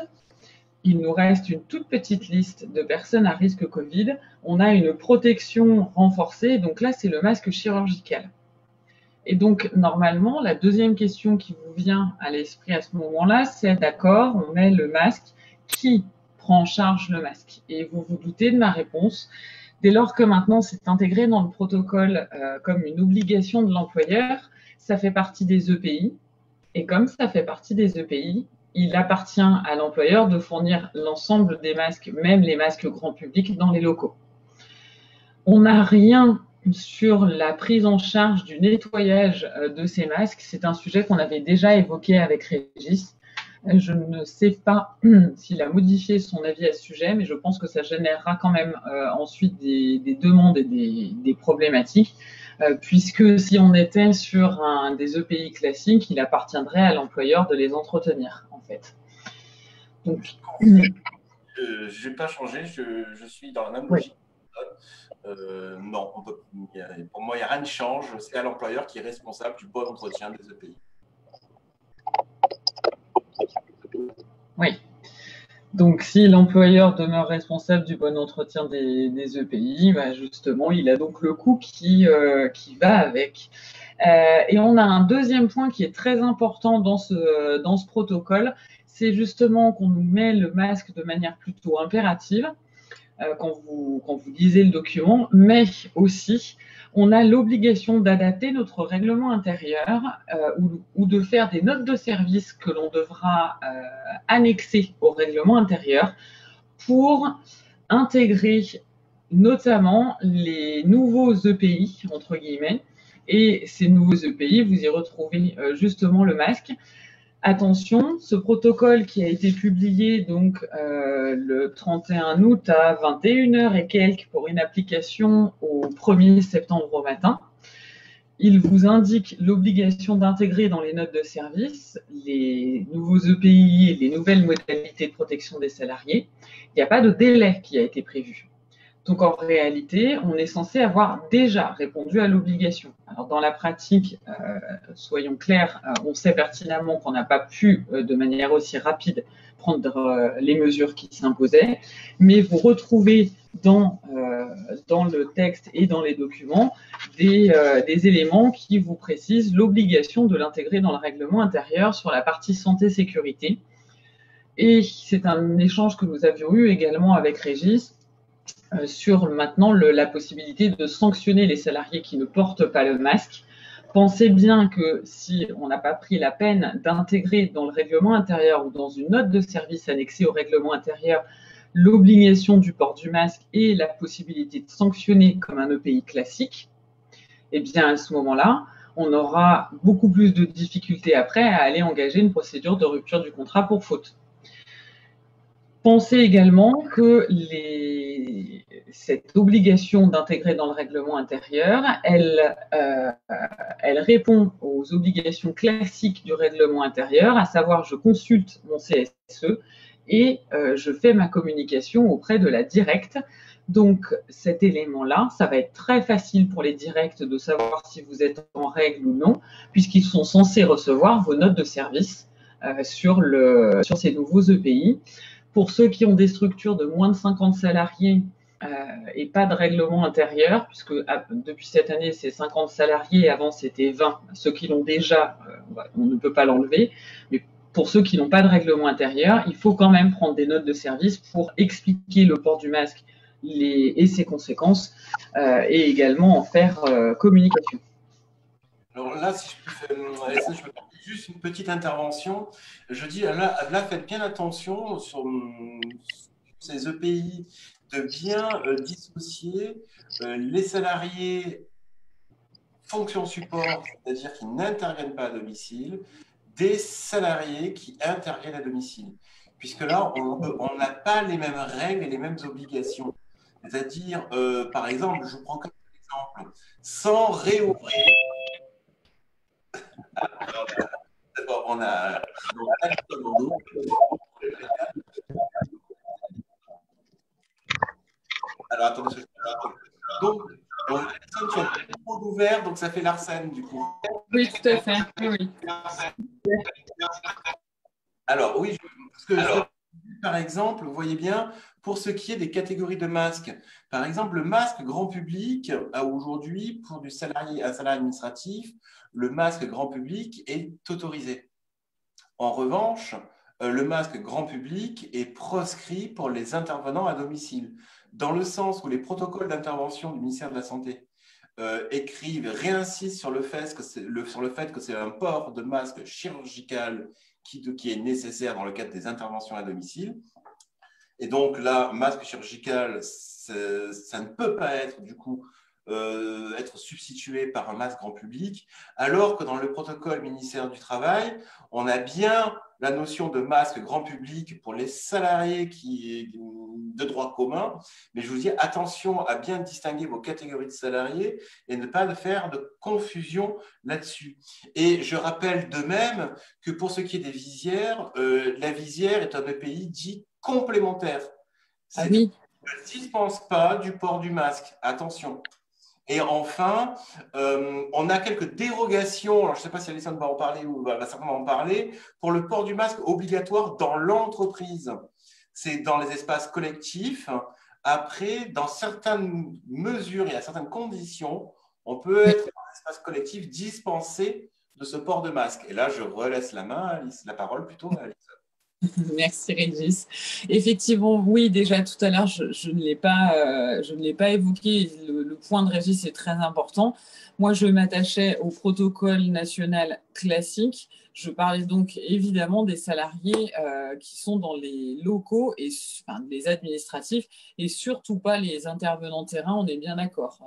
il nous reste une toute petite liste de personnes à risque Covid. On a une protection renforcée. Donc là, c'est le masque chirurgical. Et donc, normalement, la deuxième question qui vous vient à l'esprit à ce moment-là, c'est d'accord, on met le masque. Qui prend en charge le masque? Et vous vous doutez de ma réponse. Dès lors que maintenant c'est intégré dans le protocole comme une obligation de l'employeur, ça fait partie des EPI. Et comme ça fait partie des EPI, il appartient à l'employeur de fournir l'ensemble des masques, même les masques grand public, dans les locaux. On n'a rien sur la prise en charge du nettoyage de ces masques. C'est un sujet qu'on avait déjà évoqué avec Régis. Je ne sais pas s'il a modifié son avis à ce sujet, mais je pense que ça générera quand même ensuite des demandes et des problématiques, puisque si on était sur des EPI classiques, il appartiendrait à l'employeur de les entretenir, en fait. Donc, je n'ai pas changé, je suis dans la même logique. Non, pour moi, il n'y a rien de change. C'est à l'employeur qui est responsable du bon entretien des EPI. Oui. Donc, si l'employeur demeure responsable du bon entretien des EPI, bah justement, il a donc le coût qui va avec. Et on a un deuxième point qui est très important dans ce protocole, c'est justement qu'on nous met le masque de manière plutôt impérative quand vous lisez le document, mais aussi on a l'obligation d'adapter notre règlement intérieur ou de faire des notes de service que l'on devra annexer au règlement intérieur pour intégrer notamment les nouveaux EPI, entre guillemets, et ces nouveaux EPI, vous y retrouvez justement le masque. Attention, ce protocole qui a été publié donc le 31 août à 21h et quelques pour une application au 1er septembre au matin, il vous indique l'obligation d'intégrer dans les notes de service les nouveaux EPI et les nouvelles modalités de protection des salariés. Il n'y a pas de délai qui a été prévu. Donc en réalité, on est censé avoir déjà répondu à l'obligation. Alors dans la pratique, soyons clairs, on sait pertinemment qu'on n'a pas pu de manière aussi rapide prendre les mesures qui s'imposaient, mais vous retrouvez dans le texte et dans les documents des éléments qui vous précisent l'obligation de l'intégrer dans le règlement intérieur sur la partie santé-sécurité. Et c'est un échange que nous avions eu également avec Régis sur maintenant la possibilité de sanctionner les salariés qui ne portent pas le masque. Pensez bien que si on n'a pas pris la peine d'intégrer dans le règlement intérieur ou dans une note de service annexée au règlement intérieur l'obligation du port du masque et la possibilité de sanctionner comme un EPI classique, eh bien à ce moment-là, on aura beaucoup plus de difficultés après à aller engager une procédure de rupture du contrat pour faute. Pensez également que cette obligation d'intégrer dans le règlement intérieur, elle répond aux obligations classiques du règlement intérieur, à savoir je consulte mon CSE et je fais ma communication auprès de la directe. Donc cet élément-là, ça va être très facile pour les directs de savoir si vous êtes en règle ou non, puisqu'ils sont censés recevoir vos notes de service sur ces nouveaux EPI. Pour ceux qui ont des structures de moins de 50 salariés et pas de règlement intérieur, puisque depuis cette année, c'est 50 salariés, avant c'était 20. Ceux qui l'ont déjà, on ne peut pas l'enlever. Mais pour ceux qui n'ont pas de règlement intérieur, il faut quand même prendre des notes de service pour expliquer le port du masque et ses conséquences, et également en faire communication. Alors là, si je peux faire juste une petite intervention, je dis là, faites bien attention sur ces EPI de bien dissocier les salariés fonction support, c'est-à-dire qui n'interviennent pas à domicile, des salariés qui interviennent à domicile. puisque là, on n'a pas les mêmes règles et les mêmes obligations. C'est-à-dire, par exemple, je prends comme exemple, sans réouvrir, d'abord, on a alors, attendez, donc, les personnes qui ont trop ouvert, donc ça fait l'arsène, du coup. Oui, tout à fait. Oui. Alors, oui, par exemple, vous voyez bien, pour ce qui est des catégories de masques, par exemple, le masque grand public, aujourd'hui, pour un salarié administratif, le masque grand public est autorisé. En revanche, le masque grand public est proscrit pour les intervenants à domicile, dans le sens où les protocoles d'intervention du ministère de la Santé réinsistent sur le fait que c'est un port de masque chirurgical qui est nécessaire dans le cadre des interventions à domicile. Et donc là, masque chirurgical, ça ne peut pas être du coup être substitué par un masque grand public, alors que dans le protocole ministère du Travail, on a bien la notion de masque grand public pour les salariés de droit commun, mais je vous dis attention à bien distinguer vos catégories de salariés et ne pas faire de confusion là-dessus. Et je rappelle de même que pour ce qui est des visières, la visière est un EPI dit complémentaire. Ah oui. Ne dispense pas du port du masque. Attention. Et enfin, on a quelques dérogations. Alors, je ne sais pas si Alison va en parler ou va certainement en parler pour le port du masque obligatoire dans l'entreprise. C'est dans les espaces collectifs. Après, dans certaines mesures et à certaines conditions, on peut être dans l'espace collectif dispensé de ce port de masque. Et là, je relaisse la parole plutôt à Alison. Merci Régis. Effectivement, oui, déjà tout à l'heure, je ne l'ai pas évoqué. Le point de Régis est très important. Moi, je m'attachais au protocole national classique. Je parlais donc évidemment des salariés qui sont dans les locaux et les administratifs et surtout pas les intervenants terrain. On est bien d'accord.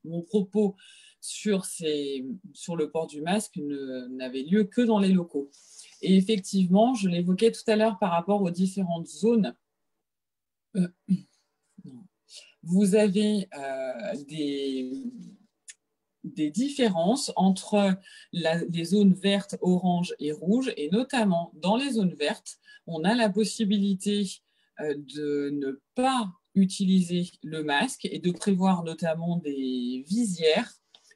Mon propos sur le port du masque n'avait lieu que dans les locaux. Et effectivement, je l'évoquais tout à l'heure par rapport aux différentes zones. Vous avez des différences entre les zones vertes, orange et rouge, et notamment dans les zones vertes, on a la possibilité de ne pas utiliser le masque et de prévoir notamment des visières.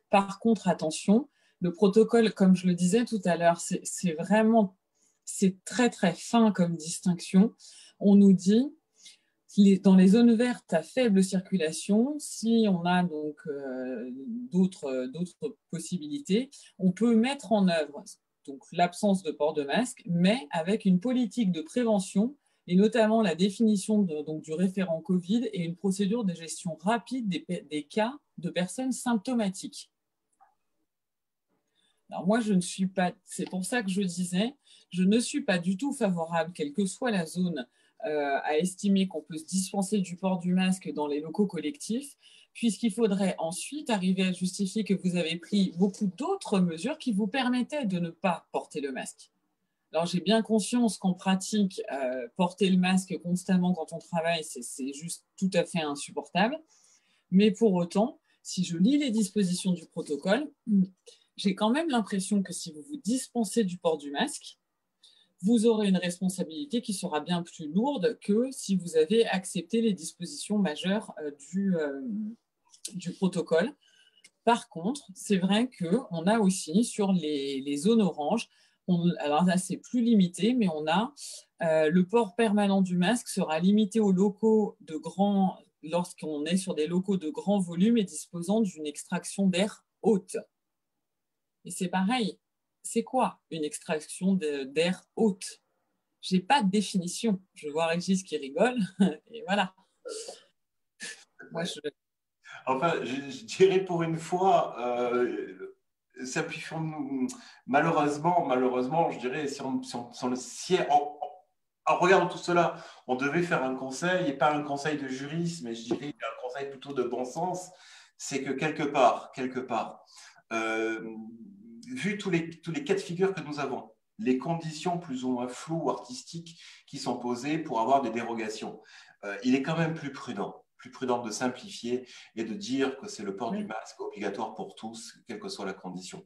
Par contre, attention, le protocole, comme je le disais tout à l'heure, c'est très très fin comme distinction. On nous dit dans les zones vertes à faible circulation, si on a donc d'autres possibilités, on peut mettre en œuvre donc l'absence de port de masque, mais avec une politique de prévention et notamment la définition donc, du référent Covid et une procédure de gestion rapide des cas de personnes symptomatiques. Alors moi, je ne suis pas, c'est pour ça que je disais, je ne suis pas du tout favorable, quelle que soit la zone, à estimer qu'on peut se dispenser du port du masque dans les locaux collectifs, puisqu'il faudrait ensuite arriver à justifier que vous avez pris beaucoup d'autres mesures qui vous permettaient de ne pas porter le masque. Alors j'ai bien conscience qu'en pratique, porter le masque constamment quand on travaille, c'est juste tout à fait insupportable. Mais pour autant, si je lis les dispositions du protocole, j'ai quand même l'impression que si vous vous dispensez du port du masque, vous aurez une responsabilité qui sera bien plus lourde que si vous avez accepté les dispositions majeures du protocole. Par contre, c'est vrai qu'on a aussi sur les zones oranges, alors là c'est plus limité, mais on a le port permanent du masque sera limité aux locaux de grands, lorsqu'on est sur des locaux de grand volume et disposant d'une extraction d'air haute. Et c'est pareil, c'est quoi une extraction d'air haute? Je n'ai pas de définition. Je vois Régis qui rigole, et voilà. Moi, Enfin, je dirais pour une fois, malheureusement, je dirais, en regardant tout cela, on devait faire un conseil, et pas un conseil de juriste, mais je dirais un conseil plutôt de bon sens, c'est que quelque part, vu tous les cas de figure que nous avons, les conditions plus ou moins floues ou artistiques qui sont posées pour avoir des dérogations. Il est quand même plus prudent de simplifier et de dire que c'est le port du masque obligatoire pour tous, quelle que soit la condition.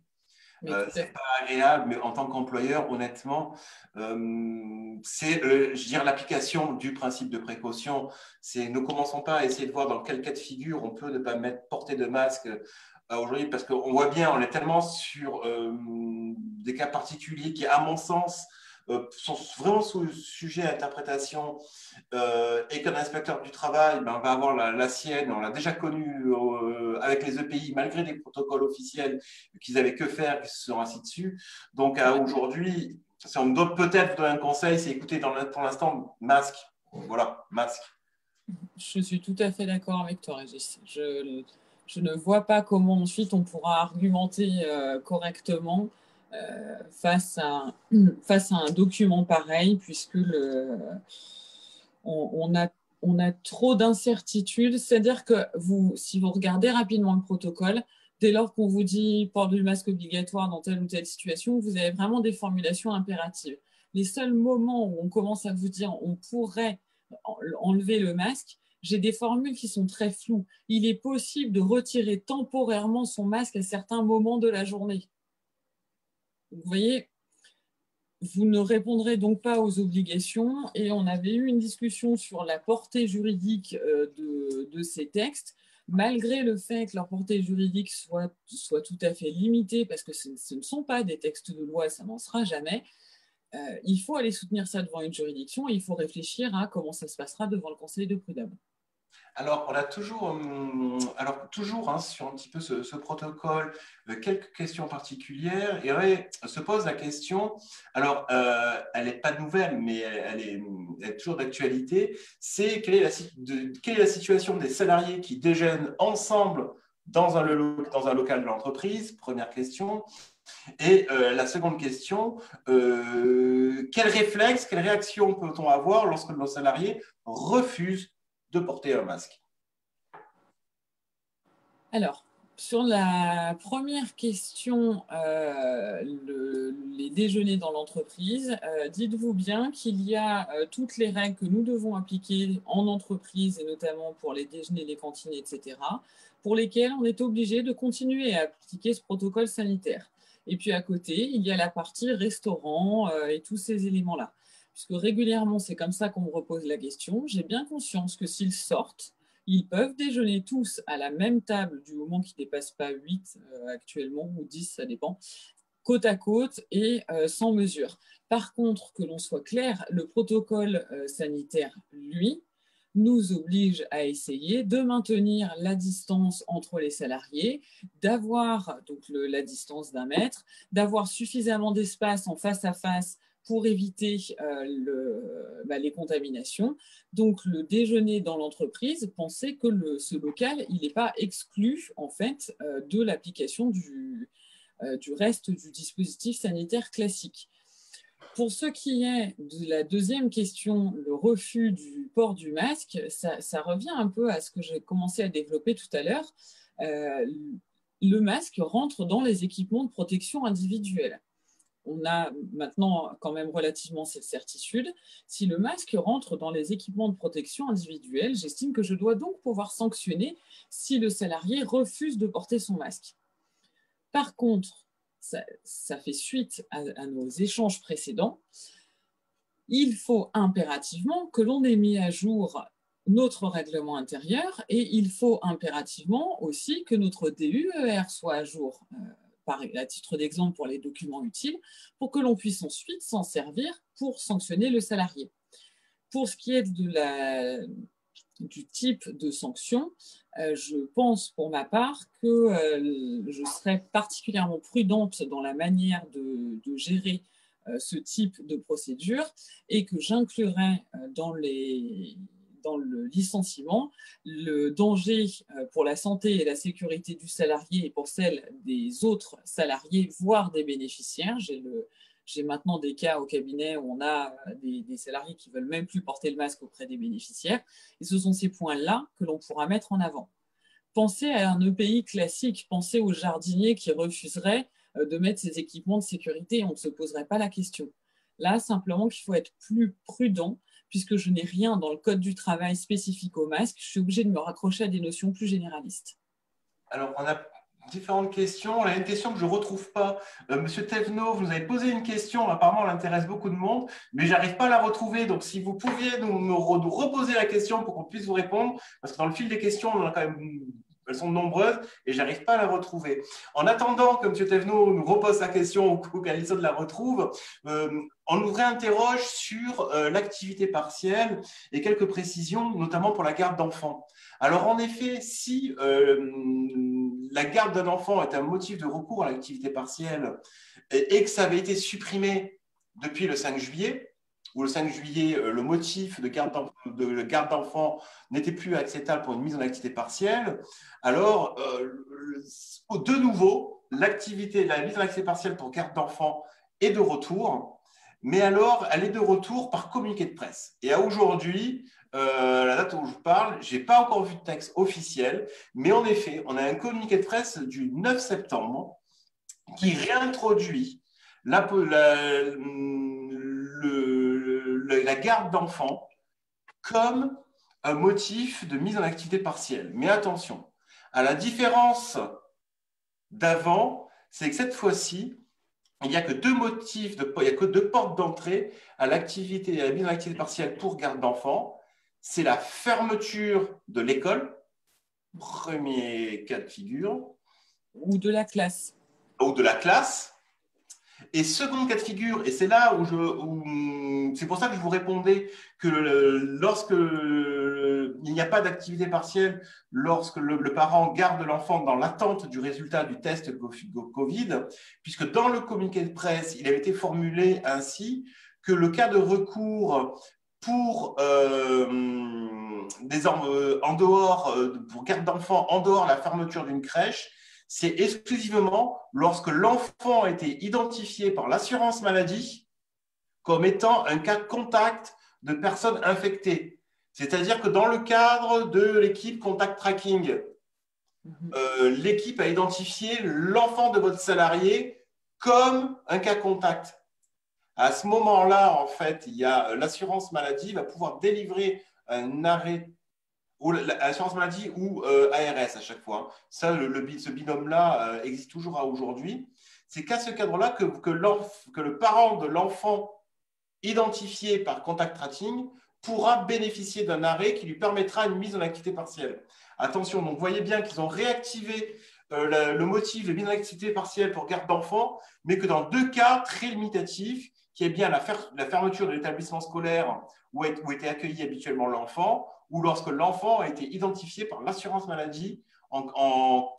C'est pas agréable, mais en tant qu'employeur, honnêtement, c'est, je dirais, l'application du principe de précaution. C'est ne commençons pas à essayer de voir dans quel cas de figure on peut ne pas porter de masque aujourd'hui, parce qu'on voit bien, on est tellement sur des cas particuliers qui, à mon sens, sont vraiment sujet à interprétation et qu'un inspecteur du travail va avoir la sienne. On l'a déjà connu avec les EPI, malgré des protocoles officiels qu'ils avaient que faire, qu'ils se sont assis dessus. Donc aujourd'hui, si on doit peut-être vous donner un conseil, c'est écouter pour l'instant, masque. Voilà, masque. Je suis tout à fait d'accord avec toi, Régis. Je ne vois pas comment ensuite on pourra argumenter correctement face à un document pareil, puisque on a trop d'incertitudes. C'est-à-dire que si vous regardez rapidement le protocole, dès lors qu'on vous dit port du masque obligatoire dans telle ou telle situation, vous avez vraiment des formulations impératives. Les seuls moments où on commence à vous dire on pourrait enlever le masque, j'ai des formules qui sont très floues. Il est possible de retirer temporairement son masque à certains moments de la journée. Vous voyez, vous ne répondrez donc pas aux obligations et on avait eu une discussion sur la portée juridique de ces textes, malgré le fait que leur portée juridique soit tout à fait limitée, parce que ce ne sont pas des textes de loi, ça n'en sera jamais. Il faut aller soutenir ça devant une juridiction et il faut réfléchir à comment ça se passera devant le Conseil de prud'homme. Alors, on a toujours, sur un petit peu ce protocole, quelques questions particulières. Et ouais, se pose la question, alors, elle n'est pas nouvelle, mais elle est toujours d'actualité, c'est quelle est la situation des salariés qui déjeunent ensemble dans un local de l'entreprise, première question. Et la seconde question, quel réflexe, quelle réaction peut-on avoir lorsque nos salariés refusent de porter un masque? Alors, sur la première question, les déjeuners dans l'entreprise, dites-vous bien qu'il y a toutes les règles que nous devons appliquer en entreprise, et notamment pour les déjeuners, les cantines, etc., pour lesquelles on est obligé de continuer à appliquer ce protocole sanitaire. Et puis à côté, il y a la partie restaurant et tous ces éléments-là. Puisque régulièrement, c'est comme ça qu'on me repose la question. J'ai bien conscience que s'ils sortent, ils peuvent déjeuner tous à la même table du moment qu'ils ne dépassent pas 8 actuellement, ou 10, ça dépend, côte à côte et sans mesure. Par contre, que l'on soit clair, le protocole sanitaire, lui, nous oblige à essayer de maintenir la distance entre les salariés, d'avoir donc la distance d'1 mètre, d'avoir suffisamment d'espace en face à face pour éviter les contaminations. Donc, le déjeuner dans l'entreprise, pensez que ce local, il n'est pas exclu en fait de l'application du reste du dispositif sanitaire classique. Pour ce qui est de la deuxième question, le refus du port du masque, ça revient un peu à ce que j'ai commencé à développer tout à l'heure. Le masque rentre dans les équipements de protection individuelle. On a maintenant quand même relativement cette certitude. Si le masque rentre dans les équipements de protection individuelle, j'estime que je dois donc pouvoir sanctionner si le salarié refuse de porter son masque. Par contre, ça fait suite à nos échanges précédents. Il faut impérativement que l'on ait mis à jour notre règlement intérieur et il faut impérativement aussi que notre DUER soit à jour, à titre d'exemple pour les documents utiles, pour que l'on puisse ensuite s'en servir pour sanctionner le salarié. Pour ce qui est du type de sanction, je pense pour ma part que je serais particulièrement prudente dans la manière de gérer ce type de procédure et que j'inclurais dans le licenciement le danger pour la santé et la sécurité du salarié et pour celle des autres salariés, voire des bénéficiaires. J'ai maintenant des cas au cabinet où on a des salariés qui ne veulent même plus porter le masque auprès des bénéficiaires. Et ce sont ces points-là que l'on pourra mettre en avant. Pensez à un EPI classique, pensez aux jardiniers qui refuseraient de mettre ces équipements de sécurité, on ne se poserait pas la question. Là, simplement qu'il faut être plus prudent, puisque je n'ai rien dans le code du travail spécifique au masque, je suis obligée de me raccrocher à des notions plus généralistes. Alors, on a différentes questions. On a une question que je ne retrouve pas. Monsieur Thévenot, vous nous avez posé une question. Apparemment, elle intéresse beaucoup de monde, mais je n'arrive pas à la retrouver. Donc, si vous pouviez nous reposer la question pour qu'on puisse vous répondre, parce que dans le fil des questions, on en a quand même, elles sont nombreuses et je n'arrive pas à la retrouver. En attendant que Monsieur Thévenot nous repose sa question ou qu'Alison la retrouve, on nous réinterroge sur l'activité partielle et quelques précisions, notamment pour la garde d'enfants. Alors, en effet, si la garde d'un enfant est un motif de recours à l'activité partielle et que ça avait été supprimé depuis le 5 juillet, où le 5 juillet, le motif de garde d'enfant n'était plus acceptable pour une mise en activité partielle, alors, de nouveau, la mise en activité partielle pour garde d'enfant est de retour, mais alors, elle est de retour par communiqué de presse. Et à aujourd'hui, la date où je vous parle, je n'ai pas encore vu de texte officiel, mais en effet, on a un communiqué de presse du 9 septembre qui réintroduit la garde d'enfants comme un motif de mise en activité partielle. Mais attention, à la différence d'avant, c'est que cette fois-ci, il n'y a que deux motifs, il n'y a que deux portes d'entrée à l'activité, à la mise en activité partielle pour garde d'enfants. C'est la fermeture de l'école, premier cas de figure. Ou de la classe. Ou de la classe. Et second cas de figure, et c'est là où c'est pour ça que je vous répondais que lorsque il n'y a pas d'activité partielle, lorsque le parent garde l'enfant dans l'attente du résultat du test Covid, puisque dans le communiqué de presse, il avait été formulé ainsi que le cas de recours pour en dehors, pour garde d'enfants en dehors de la fermeture d'une crèche, c'est exclusivement lorsque l'enfant a été identifié par l'assurance maladie comme étant un cas contact de personnes infectées. C'est-à-dire que dans le cadre de l'équipe contact tracking, l'équipe a identifié l'enfant de votre salarié comme un cas contact. À ce moment-là, en fait, il y a l'assurance maladie va pouvoir délivrer un arrêt ou l'assurance maladie ou ARS à chaque fois. Ça, ce binôme-là existe toujours à aujourd'hui. C'est qu'à ce cadre-là que le parent de l'enfant identifié par contact tracing pourra bénéficier d'un arrêt qui lui permettra une mise en activité partielle. Attention, donc vous voyez bien qu'ils ont réactivé le motif de mise en activité partielle pour garde d'enfants, mais que dans deux cas très limitatifs, qui est bien la fermeture de l'établissement scolaire où était accueilli habituellement l'enfant, ou lorsque l'enfant a été identifié par l'assurance maladie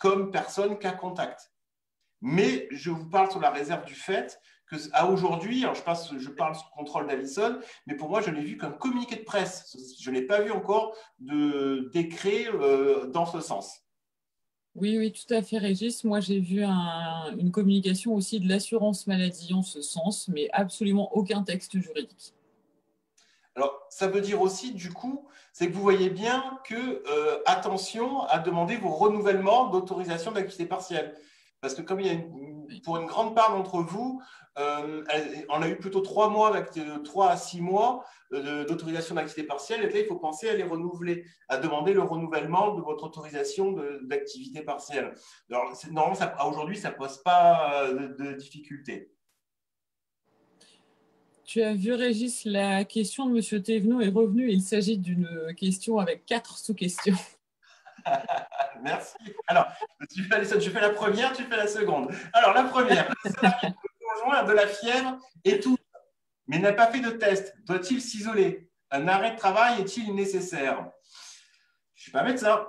comme personne cas contact. Mais je vous parle sur la réserve du fait qu'à aujourd'hui, alors je parle sous contrôle d'Alison, mais pour moi, je l'ai vu comme communiqué de presse. Je n'ai pas vu encore de décret dans ce sens. Oui, oui, tout à fait, Régis. Moi, j'ai vu une communication aussi de l'assurance maladie en ce sens, mais absolument aucun texte juridique. Alors, ça veut dire aussi, du coup, c'est que vous voyez bien que, attention à demander vos renouvellements d'autorisation d'activité partielle. Parce que comme pour une grande part d'entre vous, on a eu plutôt 3 mois, 3 à 6 mois d'autorisation d'activité partielle. Et là, il faut penser à les renouveler, à demander le renouvellement de votre autorisation d'activité partielle. Alors, normalement, aujourd'hui, ça ne pose pas de difficulté. Tu as vu, Régis, la question de M. Thévenot est revenue. Il s'agit d'une question avec 4 sous-questions. Merci. Alors, je fais la première, tu fais la seconde. Alors, la première, le conjoint a de la fièvre et tout, mais n'a pas fait de test. Doit-il s'isoler? Un arrêt de travail est-il nécessaire? Je ne suis pas médecin.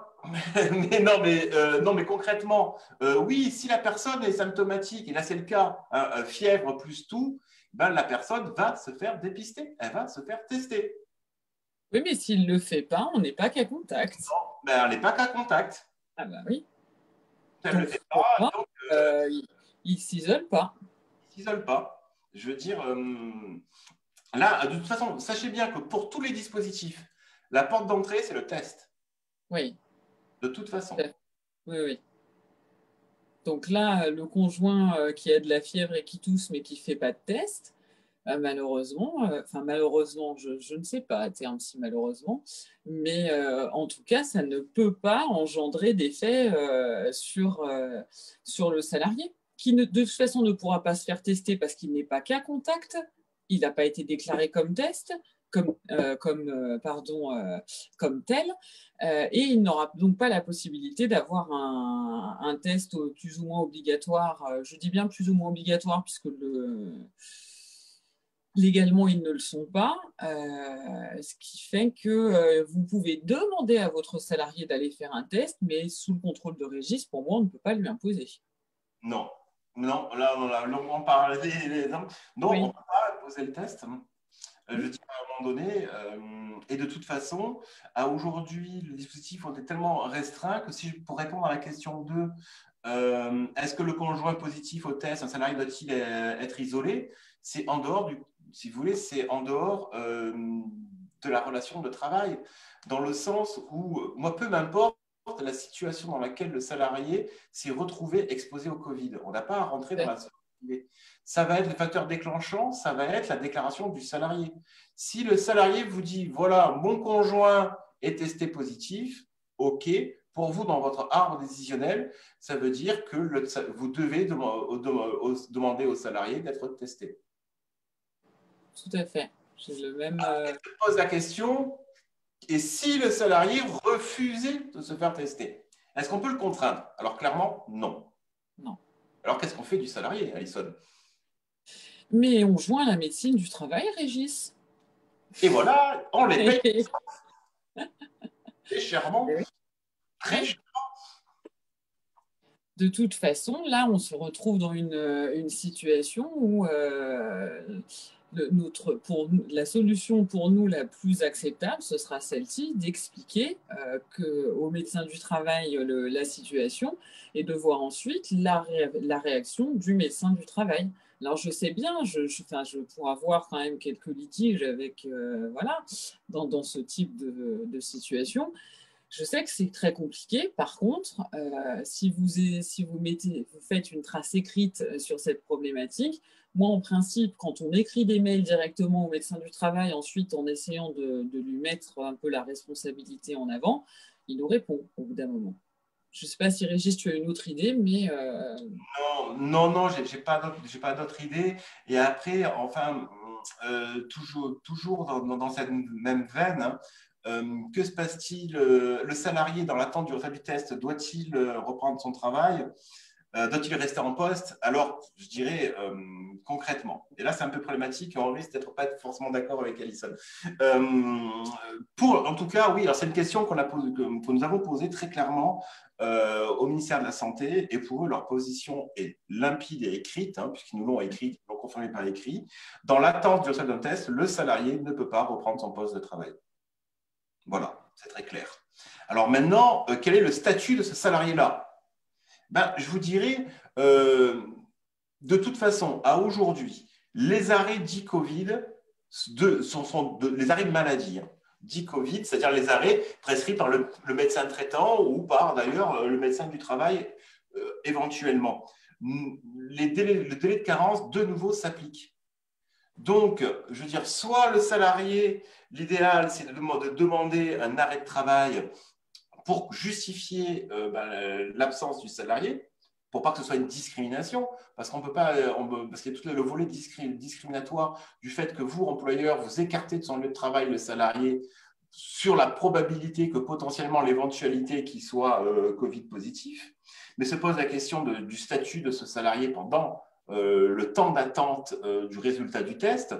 Non, mais concrètement, oui, si la personne est symptomatique, et là c'est le cas, fièvre plus tout, ben, la personne va se faire dépister, elle va se faire tester. Oui, mais s'il ne le fait pas, on n'est pas qu'à contact. Non, ben, on n'est pas qu'à contact. Ah bah oui. Elle ne le fait pas, donc il ne s'isole pas. il ne s'isole pas. Je veux dire, là, de toute façon, sachez bien que pour tous les dispositifs, la porte d'entrée, c'est le test. Oui. De toute façon. Oui, oui. Donc là, le conjoint qui a de la fièvre et qui tousse mais qui ne fait pas de test, malheureusement, enfin malheureusement, je ne sais pas à terme si malheureusement, mais en tout cas, ça ne peut pas engendrer d'effet sur le salarié, qui de toute façon ne pourra pas se faire tester parce qu'il n'est pas cas contact, il n'a pas été déclaré comme test, comme tel, et il n'aura donc pas la possibilité d'avoir un test plus ou moins obligatoire. Je dis bien plus ou moins obligatoire puisque légalement, ils ne le sont pas, ce qui fait que vous pouvez demander à votre salarié d'aller faire un test, mais sous le contrôle de Régis, pour moi, on ne peut pas lui imposer. Non, non, là, on parle non, on ne Oui. peut pas poser le test. Je Oui. dis à un moment donné, et de toute façon, à aujourd'hui, les dispositifs ont été tellement restreints que si pour répondre à la question 2, est-ce que le conjoint positif au test, un salarié doit-il être isolé? C'est en dehors si vous voulez, c'est en dehors de la relation de travail, dans le sens où, moi, peu m'importe la situation dans laquelle le salarié s'est retrouvé exposé au Covid. On n'a pas à rentrer dans la société. Ça va être le facteur déclenchant, ça va être la déclaration du salarié. Si le salarié vous dit, voilà, mon conjoint est testé positif, OK, pour vous, dans votre arbre décisionnel, ça veut dire que vous devez demander au salarié d'être testé. Tout à fait. J'ai le même. Je pose la question, et si le salarié refusait de se faire tester, est-ce qu'on peut le contraindre? Alors clairement, non. Non. Alors qu'est-ce qu'on fait du salarié, Alison? Mais on joint la médecine du travail, Régis. Et voilà, on les paye Oui. très chèrement, très Oui. chèrement. De toute façon, là, on se retrouve dans une situation où la solution pour nous la plus acceptable, ce sera celle-ci, d'expliquer aux médecins du travail la situation et de voir ensuite la réaction du médecin du travail. Alors, je sais bien, je pourrais avoir quand même quelques litiges avec, voilà, dans ce type de situation. Je sais que c'est très compliqué. Par contre, si vous faites une trace écrite sur cette problématique, moi, en principe, quand on écrit des mails directement au médecin du travail, ensuite en essayant de lui mettre un peu la responsabilité en avant, il nous répond au bout d'un moment. Je ne sais pas si Régis, tu as une autre idée, mais Non, j'ai pas d'autre idée. Et après, enfin, toujours dans cette même veine, hein, que se passe-t-il? Le salarié, dans l'attente du résultat du test, doit-il reprendre son travail? Doit-il rester en poste? Alors, je dirais concrètement. Et là, c'est un peu problématique et on risque d'être pas forcément d'accord avec Alison. En tout cas, oui, alors c'est une question que nous avons posée très clairement au ministère de la Santé et pour eux, leur position est limpide et écrite, hein, puisqu'ils nous l'ont écrit, ils l'ont confirmé par écrit. Dans l'attente du résultat d'un test, le salarié ne peut pas reprendre son poste de travail. Voilà, c'est très clair. Alors maintenant, quel est le statut de ce salarié-là? Je vous dirais, de toute façon, à aujourd'hui, les arrêts dits Covid sont les arrêts de maladie, hein, dits Covid, c'est-à-dire les arrêts prescrits par le médecin traitant ou par d'ailleurs le médecin du travail éventuellement. Le délai de carence, de nouveau, s'applique. Donc, je veux dire, soit le salarié, l'idéal, c'est de demander un arrêt de travail pour justifier l'absence du salarié, pour pas que ce soit une discrimination, parce qu'on peut pas, parce qu'il y a tout le volet discriminatoire du fait que vous, employeur, vous écartez de son lieu de travail le salarié sur la probabilité que potentiellement l'éventualité qu'il soit Covid positif, mais se pose la question du statut de ce salarié pendant le temps d'attente du résultat du test.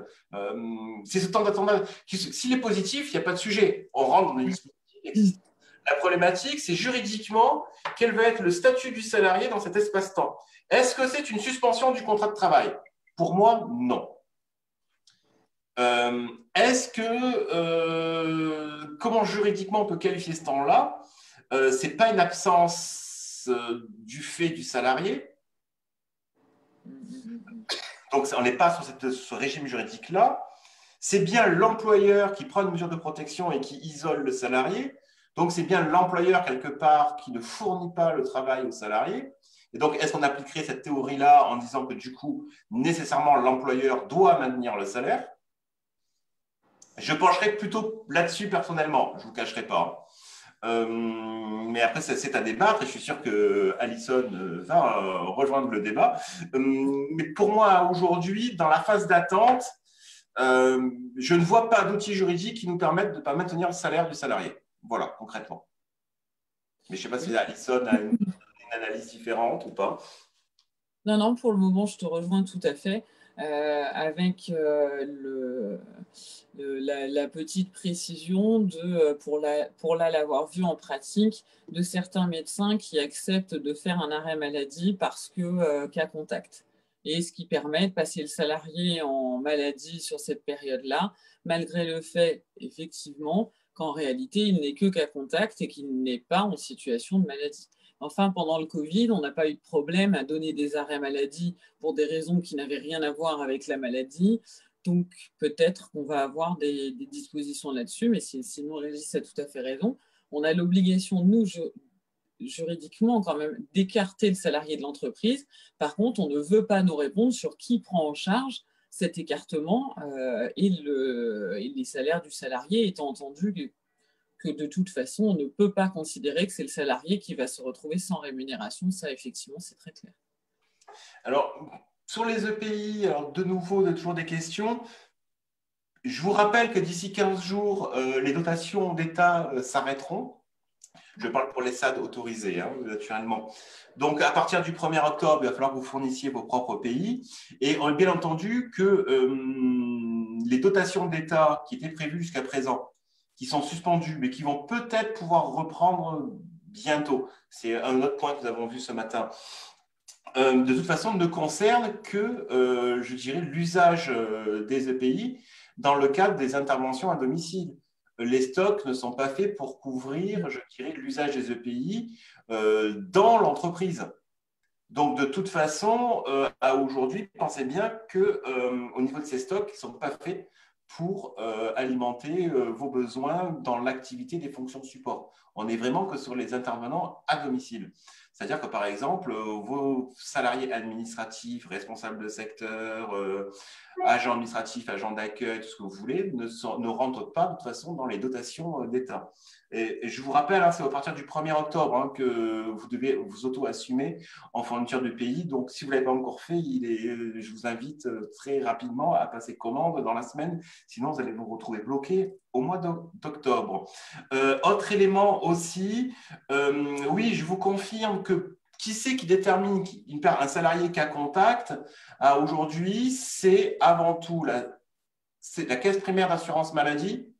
C'est ce temps d'attente, s'il est positif, il n'y a pas de sujet, on rentre dans une dispositif existant. La problématique, c'est juridiquement, quel va être le statut du salarié dans cet espace-temps? Est-ce que c'est une suspension du contrat de travail? Pour moi, non. Est-ce que, comment juridiquement on peut qualifier ce temps-là? Ce n'est pas une absence du fait du salarié. Donc, on n'est pas sur ce régime juridique-là. C'est bien l'employeur qui prend une mesure de protection et qui isole le salarié. Donc, c'est bien l'employeur, quelque part, qui ne fournit pas le travail aux salariés. Et donc, est-ce qu'on appliquerait cette théorie-là en disant que, du coup, nécessairement, l'employeur doit maintenir le salaire? Je pencherais plutôt là-dessus, personnellement. Je ne vous cacherai pas. Mais après, c'est à débattre et je suis sûr que Alison va rejoindre le débat. Mais pour moi, aujourd'hui, dans la phase d'attente, je ne vois pas d'outils juridiques qui nous permettent de ne pas maintenir le salaire du salarié. Voilà, concrètement. Mais je ne sais pas si Alison a une analyse différente ou pas. Non, non, pour le moment, je te rejoins tout à fait. Avec la petite précision pour l'avoir vu en pratique, de certains médecins qui acceptent de faire un arrêt maladie parce que cas contact. Et ce qui permet de passer le salarié en maladie sur cette période-là, malgré le fait, effectivement, qu'en réalité, il n'est que cas contact et qu'il n'est pas en situation de maladie. Enfin, pendant le Covid, on n'a pas eu de problème à donner des arrêts maladie pour des raisons qui n'avaient rien à voir avec la maladie. Donc, peut-être qu'on va avoir des dispositions là-dessus, mais sinon, Régis a tout à fait raison. On a l'obligation, nous, juridiquement, quand même, d'écarter le salarié de l'entreprise. Par contre, on ne veut pas nous répondre sur qui prend en charge cet écartement et les salaires du salarié, étant entendu que de toute façon, on ne peut pas considérer que c'est le salarié qui va se retrouver sans rémunération. Ça, effectivement, c'est très clair. Alors, sur les EPI, alors de nouveau, il y a toujours des questions. Je vous rappelle que d'ici 15 jours, les dotations d'État s'arrêteront. Je parle pour les SAD autorisés, hein, naturellement. Donc, à partir du 1er octobre, il va falloir que vous fournissiez vos propres pays. Et bien entendu que les dotations d'État qui étaient prévues jusqu'à présent, qui sont suspendues, mais qui vont peut-être pouvoir reprendre bientôt, c'est un autre point que nous avons vu ce matin, de toute façon, ne concernent que, je dirais, l'usage des EPI dans le cadre des interventions à domicile. Les stocks ne sont pas faits pour couvrir, je dirais, l'usage des EPI dans l'entreprise. Donc, de toute façon, à aujourd'hui, pensez bien qu'au niveau de ces stocks, ils ne sont pas faits pour alimenter vos besoins dans l'activité des fonctions de support. On n'est vraiment que sur les intervenants à domicile. C'est-à-dire que, par exemple, vos salariés administratifs, responsables de secteur, agents administratifs, agents d'accueil, tout ce que vous voulez, ne rentrent pas de toute façon dans les dotations d'État. Et je vous rappelle, hein, c'est à partir du 1er octobre hein, que vous devez vous auto-assumer en fourniture de pays. Donc, si vous ne l'avez pas encore fait, je vous invite très rapidement à passer commande dans la semaine. Sinon, vous allez vous retrouver bloqué au mois d'octobre. Autre élément aussi, oui, je vous confirme que qui c'est qui détermine un salarié cas contact aujourd'hui, c'est avant tout la caisse primaire d'assurance maladie,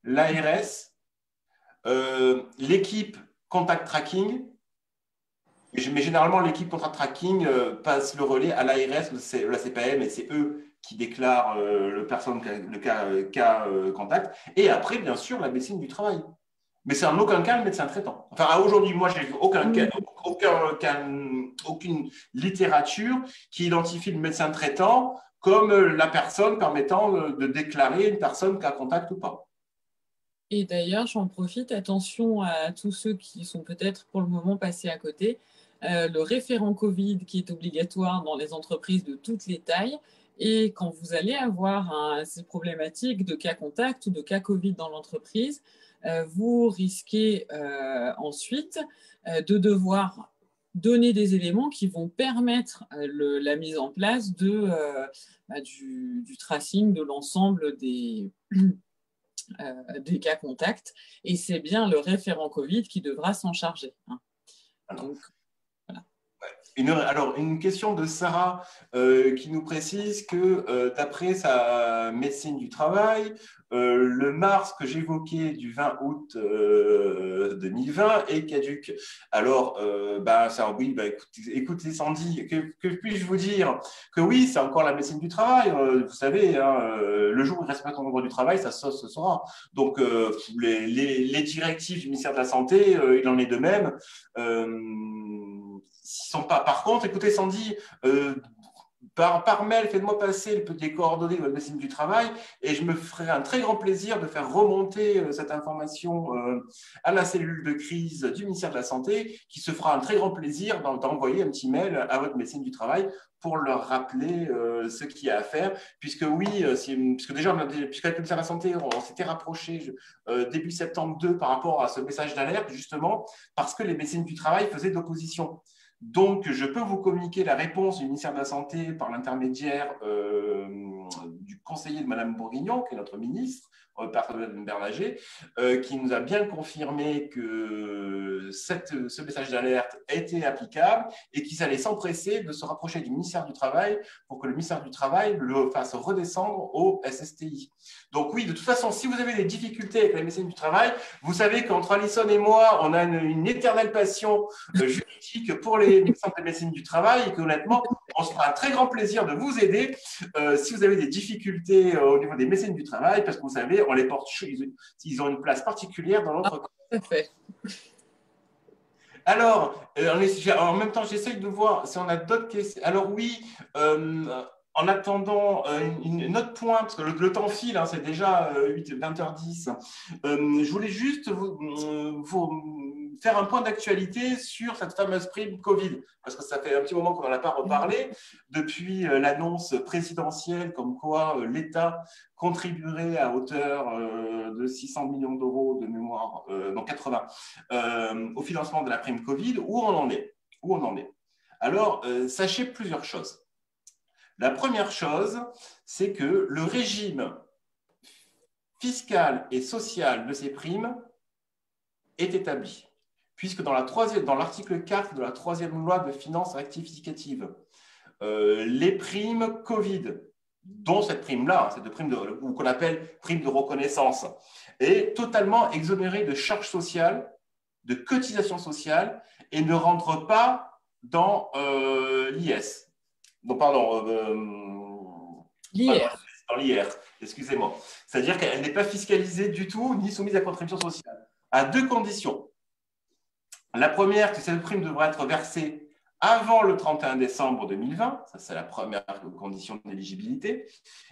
l'ARS, l'équipe contact tracking. Mais généralement, l'équipe contact tracking passe le relais à l'ARS, la CPM, et c'est eux qui déclarent le cas contact. Et après, bien sûr, la médecine du travail. Mais c'est en aucun cas le médecin traitant. Enfin, aujourd'hui, moi, je n'ai vu aucune littérature qui identifie le médecin traitant comme la personne permettant de déclarer une personne cas contact ou pas. Et d'ailleurs, j'en profite, attention à tous ceux qui sont peut-être pour le moment passés à côté. Le référent Covid qui est obligatoire dans les entreprises de toutes les tailles. Et quand vous allez avoir ces problématiques de cas contact ou de cas Covid dans l'entreprise, vous risquez ensuite de devoir donner des éléments qui vont permettre la mise en place du tracing de l'ensemble des cas contacts. Et c'est bien le référent Covid qui devra s'en charger. Hein. Donc, alors, une question de Sarah qui nous précise que d'après sa médecine du travail, le mars que j'évoquais du 20 août 2020 est caduc. Alors, oui, écoutez Sandy, que puis-je vous dire? Que oui, c'est encore la médecine du travail. Vous savez, hein, le jour où il respecte le droit du travail, ça se saura. Donc, les directives du ministère de la Santé, il en est de même. Sont pas. Par contre, écoutez, Sandy, par mail, faites-moi passer les coordonnées de votre médecine du travail et je me ferai un très grand plaisir de faire remonter cette information à la cellule de crise du ministère de la Santé, qui se fera un très grand plaisir d'envoyer un petit mail à votre médecine du travail pour leur rappeler ce qu'il y a à faire, puisque oui, puisque déjà, puisqu'avec le ministère de la Santé, on s'était rapproché début septembre 2 par rapport à ce message d'alerte, justement, parce que les médecines du travail faisaient de l'opposition. Donc, je peux vous communiquer la réponse du ministère de la Santé par l'intermédiaire du conseiller de Mme Bourguignon, qui est notre ministre, Bernager, qui nous a bien confirmé que ce message d'alerte était applicable et qu'ils allaient s'empresser de se rapprocher du ministère du Travail pour que le ministère du Travail le fasse redescendre au SSTI. Donc oui, de toute façon, si vous avez des difficultés avec la médecine du travail, vous savez qu'entre Alison et moi, on a une éternelle passion juridique pour les médecins de médecine du travail et qu'honnêtement, on se fera un très grand plaisir de vous aider si vous avez des difficultés au niveau des médecines du travail, parce que vous savez, on les porte, ils ont une place particulière dans notre corps. Tout à fait. Alors, en même temps, j'essaye de voir si on a d'autres questions. Alors oui, en attendant, un autre point, parce que le temps file, hein, c'est déjà 20h10, je voulais juste vous faire un point d'actualité sur cette fameuse prime Covid, parce que ça fait un petit moment qu'on n'en a pas reparlé, depuis l'annonce présidentielle comme quoi l'État contribuerait à hauteur de 600 millions d'euros de mémoire, non 80, au financement de la prime Covid. Où on en est? Alors, sachez plusieurs choses. La première chose, c'est que le régime fiscal et social de ces primes est établi, puisque dans l'article 4 de la troisième loi de finances rectificative, les primes Covid, dont cette prime-là, cette prime qu'on appelle prime de reconnaissance, est totalement exonérée de charges sociales, de cotisations sociales, et ne rentre pas dans l'IS. Non, pardon. L'IR. Dans l'IR, excusez-moi. C'est-à-dire qu'elle n'est pas fiscalisée du tout, ni soumise à contribution sociale. À deux conditions. La première, que cette prime devra être versée avant le 31 décembre 2020, ça c'est la première condition d'éligibilité,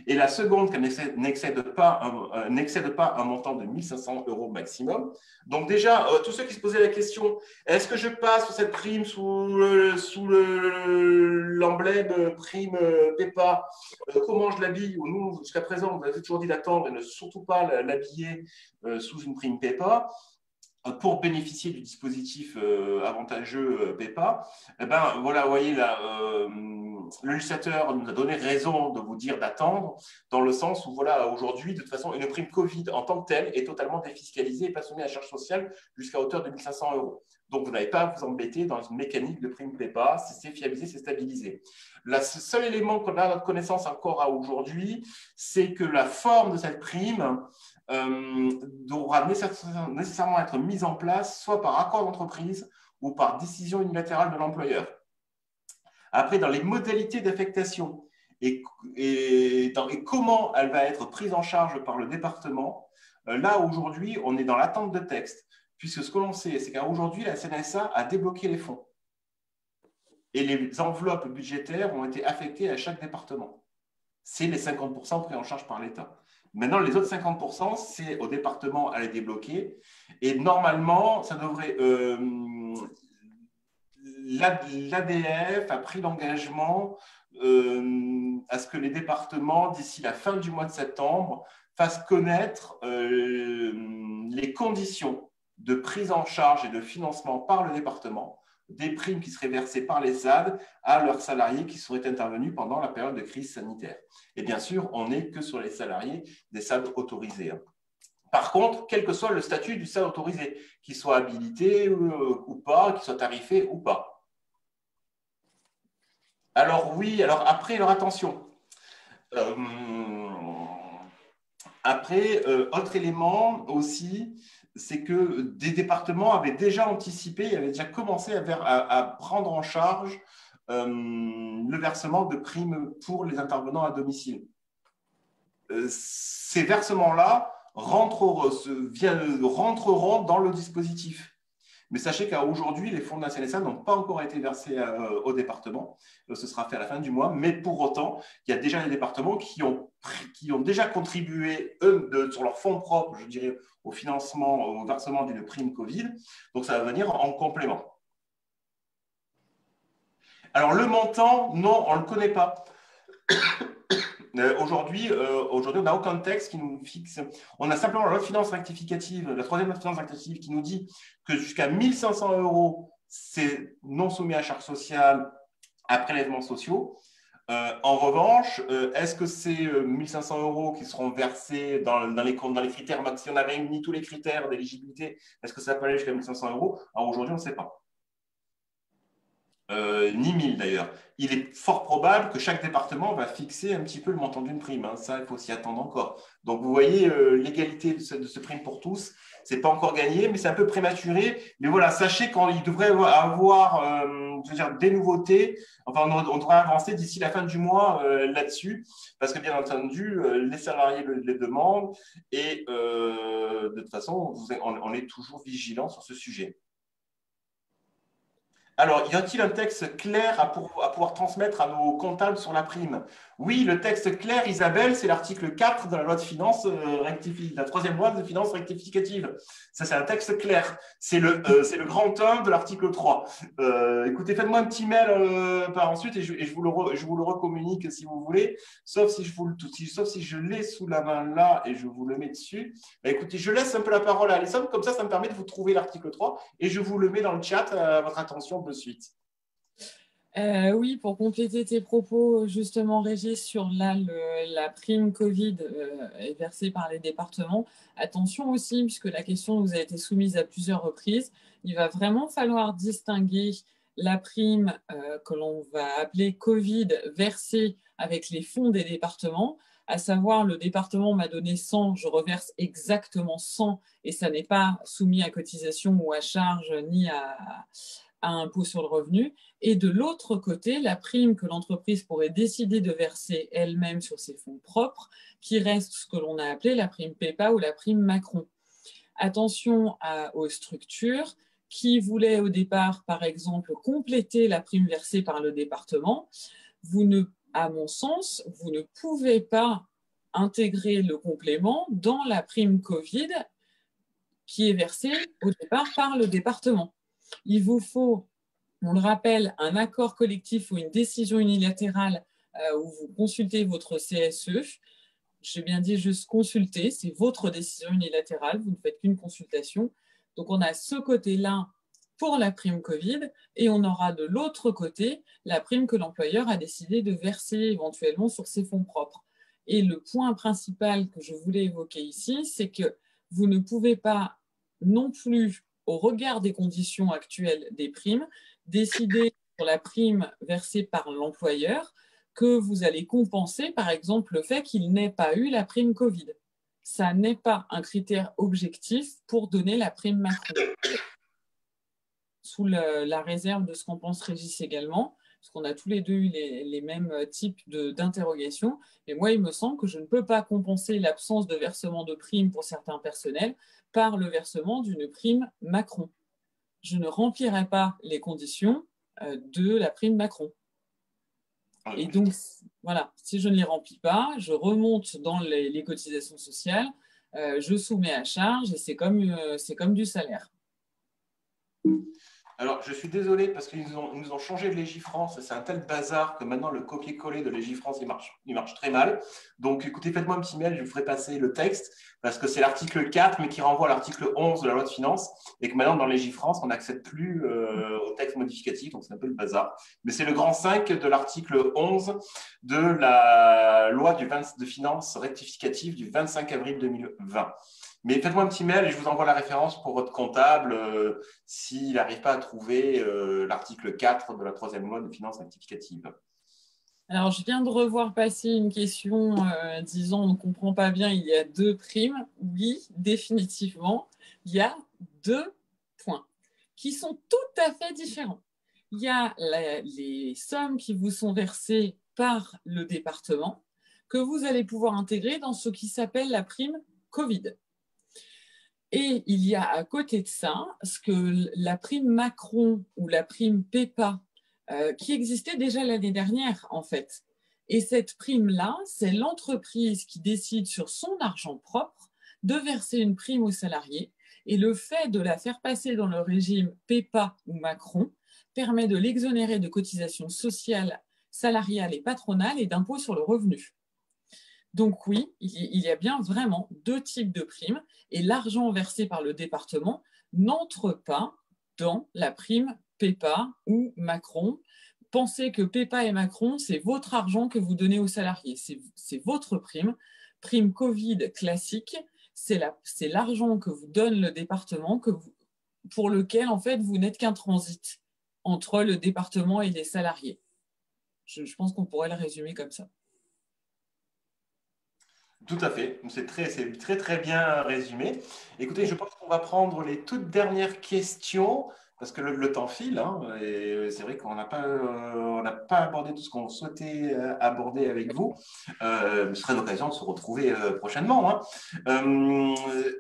et la seconde, qu'elle n'excède pas un montant de 1 500 € maximum. Donc déjà, tous ceux qui se posaient la question, est-ce que je passe sur cette prime sous l'emblème prime PEPA, comment je l'habille? Nous, jusqu'à présent, vous avez toujours dit d'attendre et ne surtout pas l'habiller sous une prime PEPA. Pour bénéficier du dispositif avantageux PEPA, eh ben, voilà, vous voyez, là, le législateur nous a donné raison de vous dire d'attendre, dans le sens où, voilà, aujourd'hui, de toute façon, une prime Covid en tant que telle est totalement défiscalisée et pas soumise à charge sociale jusqu'à hauteur de 1 500 €. Donc, vous n'avez pas à vous embêter dans une mécanique de prime PEPA, c'est fiabilisé, c'est stabilisé. Le seul élément qu'on a à notre connaissance encore à aujourd'hui, c'est que la forme de cette prime devra nécessairement être mise en place soit par accord d'entreprise ou par décision unilatérale de l'employeur. Après, dans les modalités d'affectation et comment elle va être prise en charge par le département, là, aujourd'hui, on est dans l'attente de texte, puisque ce que l'on sait, c'est qu'aujourd'hui, la CNSA a débloqué les fonds. Et les enveloppes budgétaires ont été affectées à chaque département. C'est les 50% pris en charge par l'État. Maintenant, les autres 50%, c'est au département à les débloquer. Et normalement, ça devrait. L'ADF a pris l'engagement à ce que les départements, d'ici la fin du mois de septembre, fassent connaître les conditions de prise en charge et de financement par le département des primes qui seraient versées par les SAD à leurs salariés qui seraient intervenus pendant la période de crise sanitaire. Et bien sûr, on n'est que sur les salariés des SAD autorisés. Par contre, quel que soit le statut du SAD autorisé, qu'il soit habilité ou pas, qu'il soit tarifé ou pas. Alors oui, alors après, alors attention. Après, autre élément aussi, c'est que des départements avaient déjà anticipé, avaient déjà commencé à prendre en charge le versement de primes pour les intervenants à domicile. Ces versements-là rentreront dans le dispositif. Mais sachez qu'aujourd'hui, les fonds de la CNSA n'ont pas encore été versés au département. Ce sera fait à la fin du mois. Mais pour autant, il y a déjà des départements qui ont déjà contribué, eux, sur leurs fonds propres, je dirais, au financement, au versement d'une prime Covid. Donc, ça va venir en complément. Alors, le montant, non, on ne le connaît pas. Aujourd'hui, on n'a aucun texte qui nous fixe. On a simplement la loi de finances rectificative, la troisième loi de finances rectificative qui nous dit que jusqu'à 1 500 €, c'est non soumis à charges sociales, à prélèvements sociaux. En revanche, est-ce que c'est 1 500 € qui seront versés dans les critères, si on a réuni tous les critères d'éligibilité, est-ce que ça peut aller jusqu'à 1 500 €? Alors aujourd'hui, on ne sait pas. Ni 1000 d'ailleurs. Il est fort probable que chaque département va fixer un petit peu le montant d'une prime. Hein. Ça, il faut s'y attendre encore. Donc, vous voyez, l'égalité de ce prime pour tous, ce n'est pas encore gagné, mais c'est un peu prématuré. Mais voilà, sachez qu'il devrait avoir je veux dire, des nouveautés. Enfin, on devrait avancer d'ici la fin du mois là-dessus, parce que bien entendu, les salariés les demandent et de toute façon, on est toujours vigilant sur ce sujet. Alors, y a-t-il un texte clair à pouvoir transmettre à nos comptables sur la prime? Oui, le texte clair, Isabelle, c'est l'article 4 de la loi de finances la troisième loi de finances rectificative. Ça, c'est un texte clair. C'est le grand 1 de l'article 3. Écoutez, faites-moi un petit mail par ensuite et je vous le recommunique si vous voulez, sauf si je l'ai sous la main là et je vous le mets dessus. Bah, écoutez, je laisse un peu la parole à Alessandre, comme ça me permet de vous trouver l'article 3 et je vous le mets dans le chat à votre attention de suite. Oui, pour compléter tes propos, justement, Régis, sur la prime Covid est versée par les départements. Attention aussi, puisque la question nous a été soumise à plusieurs reprises, il va vraiment falloir distinguer la prime que l'on va appeler Covid versée avec les fonds des départements, à savoir le département m'a donné 100, je reverse exactement 100 et ça n'est pas soumis à cotisation ou à charge ni à impôt sur le revenu. Et de l'autre côté, la prime que l'entreprise pourrait décider de verser elle-même sur ses fonds propres, qui reste ce que l'on a appelé la prime PEPA ou la prime Macron. Attention aux structures qui voulaient au départ, par exemple, compléter la prime versée par le département. À mon sens, vous ne pouvez pas intégrer le complément dans la prime Covid qui est versée au départ par le département. Il vous faut, on le rappelle, un accord collectif ou une décision unilatérale où vous consultez votre CSE. J'ai bien dit juste consulter, c'est votre décision unilatérale, vous ne faites qu'une consultation. Donc on a ce côté-là pour la prime Covid et on aura de l'autre côté la prime que l'employeur a décidé de verser éventuellement sur ses fonds propres. Et le point principal que je voulais évoquer ici, c'est que vous ne pouvez pas non plus, au regard des conditions actuelles des primes, décider pour la prime versée par l'employeur que vous allez compenser, par exemple, le fait qu'il n'ait pas eu la prime Covid. Ça n'est pas un critère objectif pour donner la prime Macron. Sous la réserve de ce qu'en pense Régis également, parce qu'on a tous les deux eu les mêmes types d'interrogations. Mais moi, il me semble que je ne peux pas compenser l'absence de versement de prime pour certains personnels par le versement d'une prime Macron. Je ne remplirai pas les conditions de la prime Macron. Et donc, voilà, si je ne les remplis pas, je remonte dans les cotisations sociales, je soumets à charge et c'est comme du salaire. Alors, je suis désolé parce qu'ils nous ont changé de Légifrance. C'est un tel bazar que maintenant, le copier-coller de Légifrance, il marche très mal. Donc, écoutez, faites-moi un petit mail, je vous ferai passer le texte parce que c'est l'article 4, mais qui renvoie à l'article 11 de la loi de finances et que maintenant, dans Légifrance, on n'accède plus au texte modificatif. Donc, c'est un peu le bazar. Mais c'est le grand 5 de l'article 11 de la loi de finances rectificative du 25 avril 2020. Mais faites-moi un petit mail et je vous envoie la référence pour votre comptable s'il n'arrive pas à trouver l'article 4 de la troisième loi de finances rectificative. Alors, je viens de revoir passer une question disant on ne comprend pas bien, il y a 2 primes. Oui, définitivement, il y a 2 points qui sont tout à fait différents. Il y a les sommes qui vous sont versées par le département que vous allez pouvoir intégrer dans ce qui s'appelle la prime Covid. Et il y a à côté de ça ce que la prime Macron ou la prime PEPA, qui existait déjà l'année dernière en fait. Et cette prime-là, c'est l'entreprise qui décide sur son argent propre de verser une prime aux salariés. Et le fait de la faire passer dans le régime PEPA ou Macron permet de l'exonérer de cotisations sociales, salariales et patronales et d'impôts sur le revenu. Donc oui, il y a bien vraiment deux types de primes et l'argent versé par le département n'entre pas dans la prime PEPA ou Macron. Pensez que PEPA et Macron, c'est votre argent que vous donnez aux salariés, c'est votre prime. Prime Covid classique, c'est l'argent que vous donne le département pour lequel en fait vous n'êtes qu'un transit entre le département et les salariés. Je pense qu'on pourrait le résumer comme ça. Tout à fait, c'est très très bien résumé. Écoutez, je pense qu'on va prendre les toutes dernières questions parce que le temps file, hein, et c'est vrai qu'on n'a pas abordé tout ce qu'on souhaitait aborder avec vous. Ce serait l'occasion de se retrouver prochainement, hein.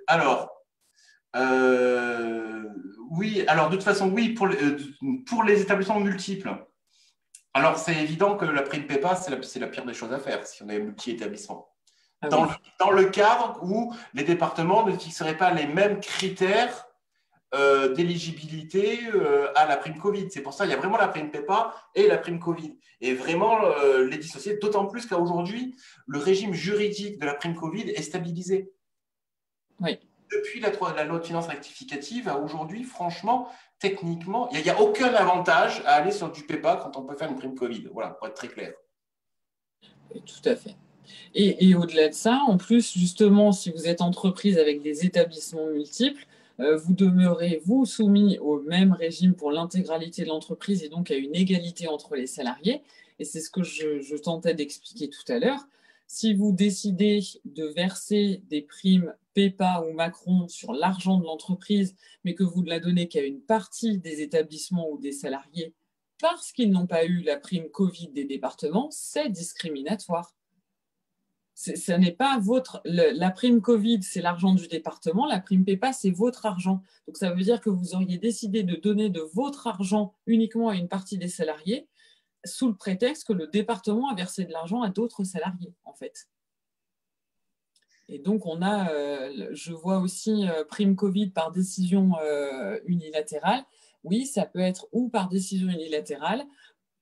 Alors, oui, alors de toute façon, oui, pour les établissements multiples. Alors, c'est évident que la prime PEPA, c'est la pire des choses à faire si on est multi-établissement. Ah Dans, oui. le, dans le cadre où les départements ne fixeraient pas les mêmes critères d'éligibilité à la prime Covid. C'est pour ça qu'il y a vraiment la prime PEPA et la prime Covid. Et vraiment les dissocier, d'autant plus qu'à aujourd'hui, le régime juridique de la prime Covid est stabilisé. Oui. Depuis la loi de finances rectificative à aujourd'hui, franchement, techniquement, il n'y a aucun avantage à aller sur du PEPA quand on peut faire une prime Covid. Voilà, pour être très clair. Oui, tout à fait. Et au-delà de ça, en plus, justement, si vous êtes entreprise avec des établissements multiples, vous demeurez, vous, soumis au même régime pour l'intégralité de l'entreprise et donc à une égalité entre les salariés. Et c'est ce que je tentais d'expliquer tout à l'heure. Si vous décidez de verser des primes PEPA ou Macron sur l'argent de l'entreprise, mais que vous ne la donnez qu'à une partie des établissements ou des salariés parce qu'ils n'ont pas eu la prime Covid des départements, c'est discriminatoire. Ça n'est pas la prime Covid, c'est l'argent du département. La prime PEPA, c'est votre argent. Donc, ça veut dire que vous auriez décidé de donner de votre argent uniquement à une partie des salariés sous le prétexte que le département a versé de l'argent à d'autres salariés, en fait. Et donc, je vois aussi prime Covid par décision unilatérale. Oui, ça peut être ou par décision unilatérale,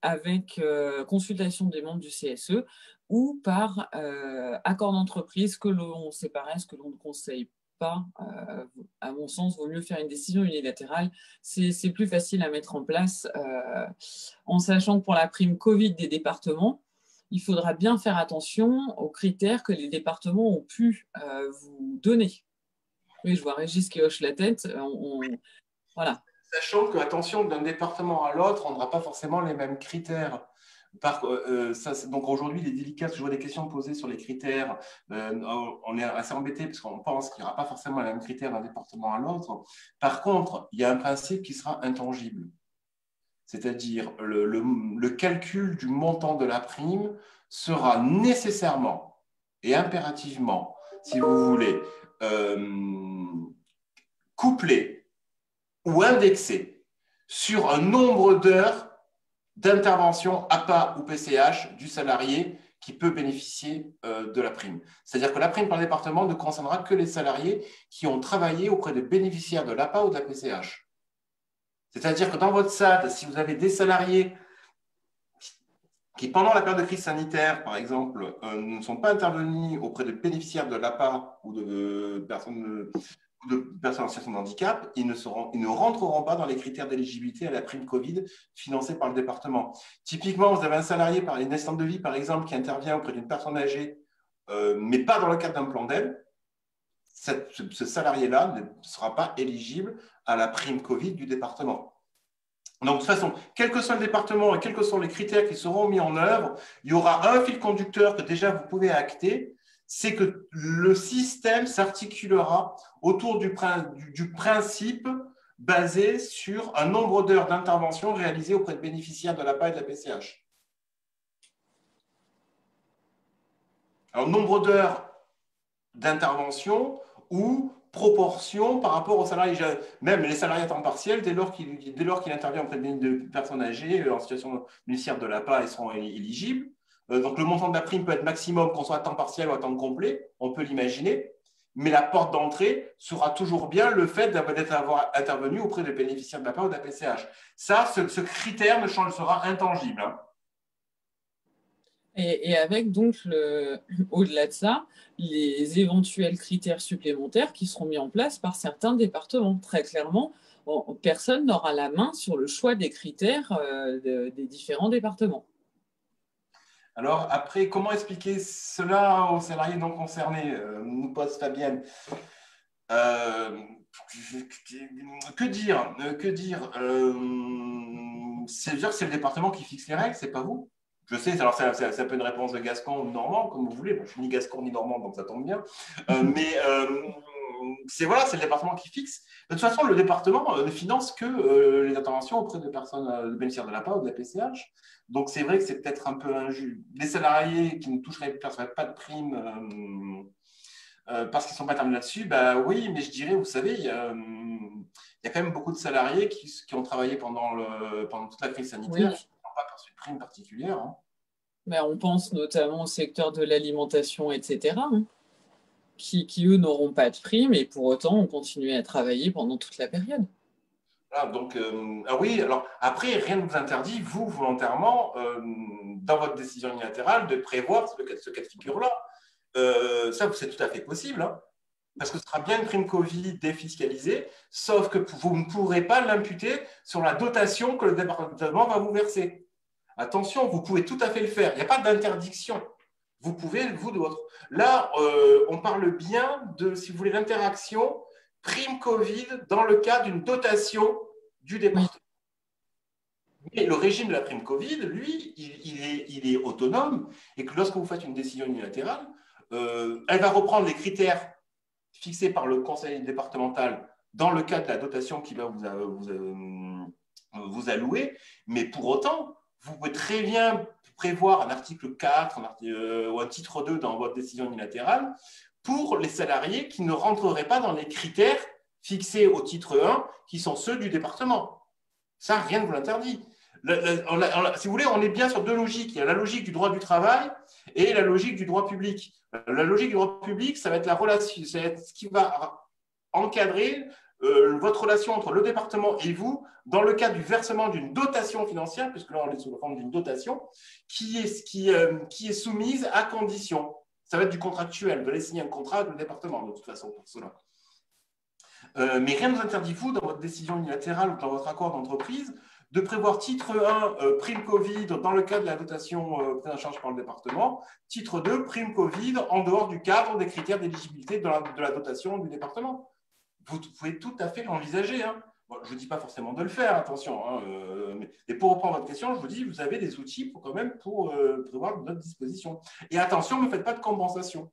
avec consultation des membres du CSE ou par accord d'entreprise que l'on séparait, ce que l'on ne conseille pas. À mon sens, il vaut mieux faire une décision unilatérale. C'est plus facile à mettre en place en sachant que pour la prime Covid des départements, il faudra bien faire attention aux critères que les départements ont pu vous donner. Oui, je vois Régis qui hoche la tête. Voilà. Sachant que, attention, d'un département à l'autre, on n'aura pas forcément les mêmes critères. Donc aujourd'hui, il est délicat, je vois des questions posées sur les critères. On est assez embêté parce qu'on pense qu'il n'y aura pas forcément les mêmes critères d'un département à l'autre. Par contre, il y a un principe qui sera intangible. C'est-à-dire le calcul du montant de la prime sera nécessairement et impérativement, si vous voulez, couplé ou indexé sur un nombre d'heures d'intervention APA ou PCH du salarié qui peut bénéficier de la prime. C'est-à-dire que la prime par département ne concernera que les salariés qui ont travaillé auprès des bénéficiaires de l'APA ou de la PCH. C'est-à-dire que dans votre SAD, si vous avez des salariés qui, pendant la période de crise sanitaire, par exemple, ne sont pas intervenus auprès de bénéficiaires de l'APA ou de personnes en situation de handicap, ils ne rentreront pas dans les critères d'éligibilité à la prime Covid financée par le département. Typiquement, vous avez un salarié par une assistante de vie, par exemple, qui intervient auprès d'une personne âgée, mais pas dans le cadre d'un plan d'aide. Ce salarié-là ne sera pas éligible à la prime Covid du département. Donc, de toute façon, quel que soit le département et quels que soient les critères qui seront mis en œuvre, il y aura un fil conducteur que déjà vous pouvez acter, c'est que le système s'articulera autour du principe basé sur un nombre d'heures d'intervention réalisées auprès de bénéficiaires de l'APA et de la PCH. Alors, nombre d'heures d'intervention ou proportion par rapport aux salariés. Même les salariés à temps partiel, dès lors qu'il intervient auprès de personnes âgées en situation bénéficiaire de l'APA, ils seront éligibles. Donc le montant de la prime peut être maximum, qu'on soit à temps partiel ou à temps complet, on peut l'imaginer. Mais la porte d'entrée sera toujours bien le fait d'avoir intervenu auprès des bénéficiaires de l'APA ou de la PCH. Ça, ce critère ne sera intangible. Hein. Et avec donc, au-delà de ça, les éventuels critères supplémentaires qui seront mis en place par certains départements. Très clairement, personne n'aura la main sur le choix des critères des différents départements. Alors après, comment expliquer cela aux salariés non concernés, nous pose Fabienne. Que dire C'est-à-dire que c'est le département qui fixe les règles, c'est pas vous. Je sais, alors c'est un peu une réponse de Gascon ou normand, comme vous voulez. Bon, je suis ni Gascon ni normand, donc ça tombe bien. Mais c'est le département qui fixe. De toute façon, le département ne finance que les interventions auprès de personnes de bénéficiaires de l'APA ou de la PCH. Donc c'est vrai que c'est peut-être un peu injuste. Les salariés qui ne toucheraient pas de prime parce qu'ils ne sont pas terminés là-dessus, bah oui, mais je dirais, vous savez, il y a quand même beaucoup de salariés qui ont travaillé pendant toute la crise sanitaire, Oui. qui n'ont pas perçu de prime particulière. Hein. Mais on pense notamment au secteur de l'alimentation, etc., hein, qui, eux, n'auront pas de prime et pour autant ont continué à travailler pendant toute la période. Voilà, donc, oui, alors après, rien ne vous interdit, vous, volontairement, dans votre décision unilatérale, de prévoir ce cas de figure-là. Ça, c'est tout à fait possible, hein, parce que ce sera bien une prime Covid défiscalisée, sauf que vous ne pourrez pas l'imputer sur la dotation que le département va vous verser. Attention, vous pouvez tout à fait le faire. Il n'y a pas d'interdiction. Vous pouvez, vous d'autres. Là, on parle bien de, si vous voulez, l'interaction prime Covid dans le cadre d'une dotation du département. Oui. Mais le régime de la prime Covid, lui, il est autonome et que lorsque vous faites une décision unilatérale, elle va reprendre les critères fixés par le conseil départemental dans le cadre de la dotation qu'il va vous allouer, mais pour autant, vous pouvez très bien prévoir un article 4 ou un titre 2 dans votre décision unilatérale pour les salariés qui ne rentreraient pas dans les critères fixés au titre 1, qui sont ceux du département. Ça, rien ne vous l'interdit. Si vous voulez, on est bien sur deux logiques. Il y a la logique du droit du travail et la logique du droit public. La logique du droit public, ça va être la relation, ça va être ce qui va encadrer votre relation entre le département et vous dans le cadre du versement d'une dotation financière, puisque là, on est sous la forme d'une dotation, qui est soumise à condition. Ça va être du contractuel. Vous allez signer un contrat avec le département, de toute façon, pour cela. Mais rien ne vous interdit, vous, dans votre décision unilatérale ou dans votre accord d'entreprise, de prévoir titre 1, prime Covid, dans le cadre de la dotation prise en charge par le département, titre 2, prime Covid, en dehors du cadre des critères d'éligibilité de la dotation du département. Vous pouvez tout à fait l'envisager. Hein. Bon, je ne dis pas forcément de le faire, attention. Hein, mais pour reprendre votre question, je vous dis, vous avez des outils pour prévoir notre disposition. Et attention, ne faites pas de compensation.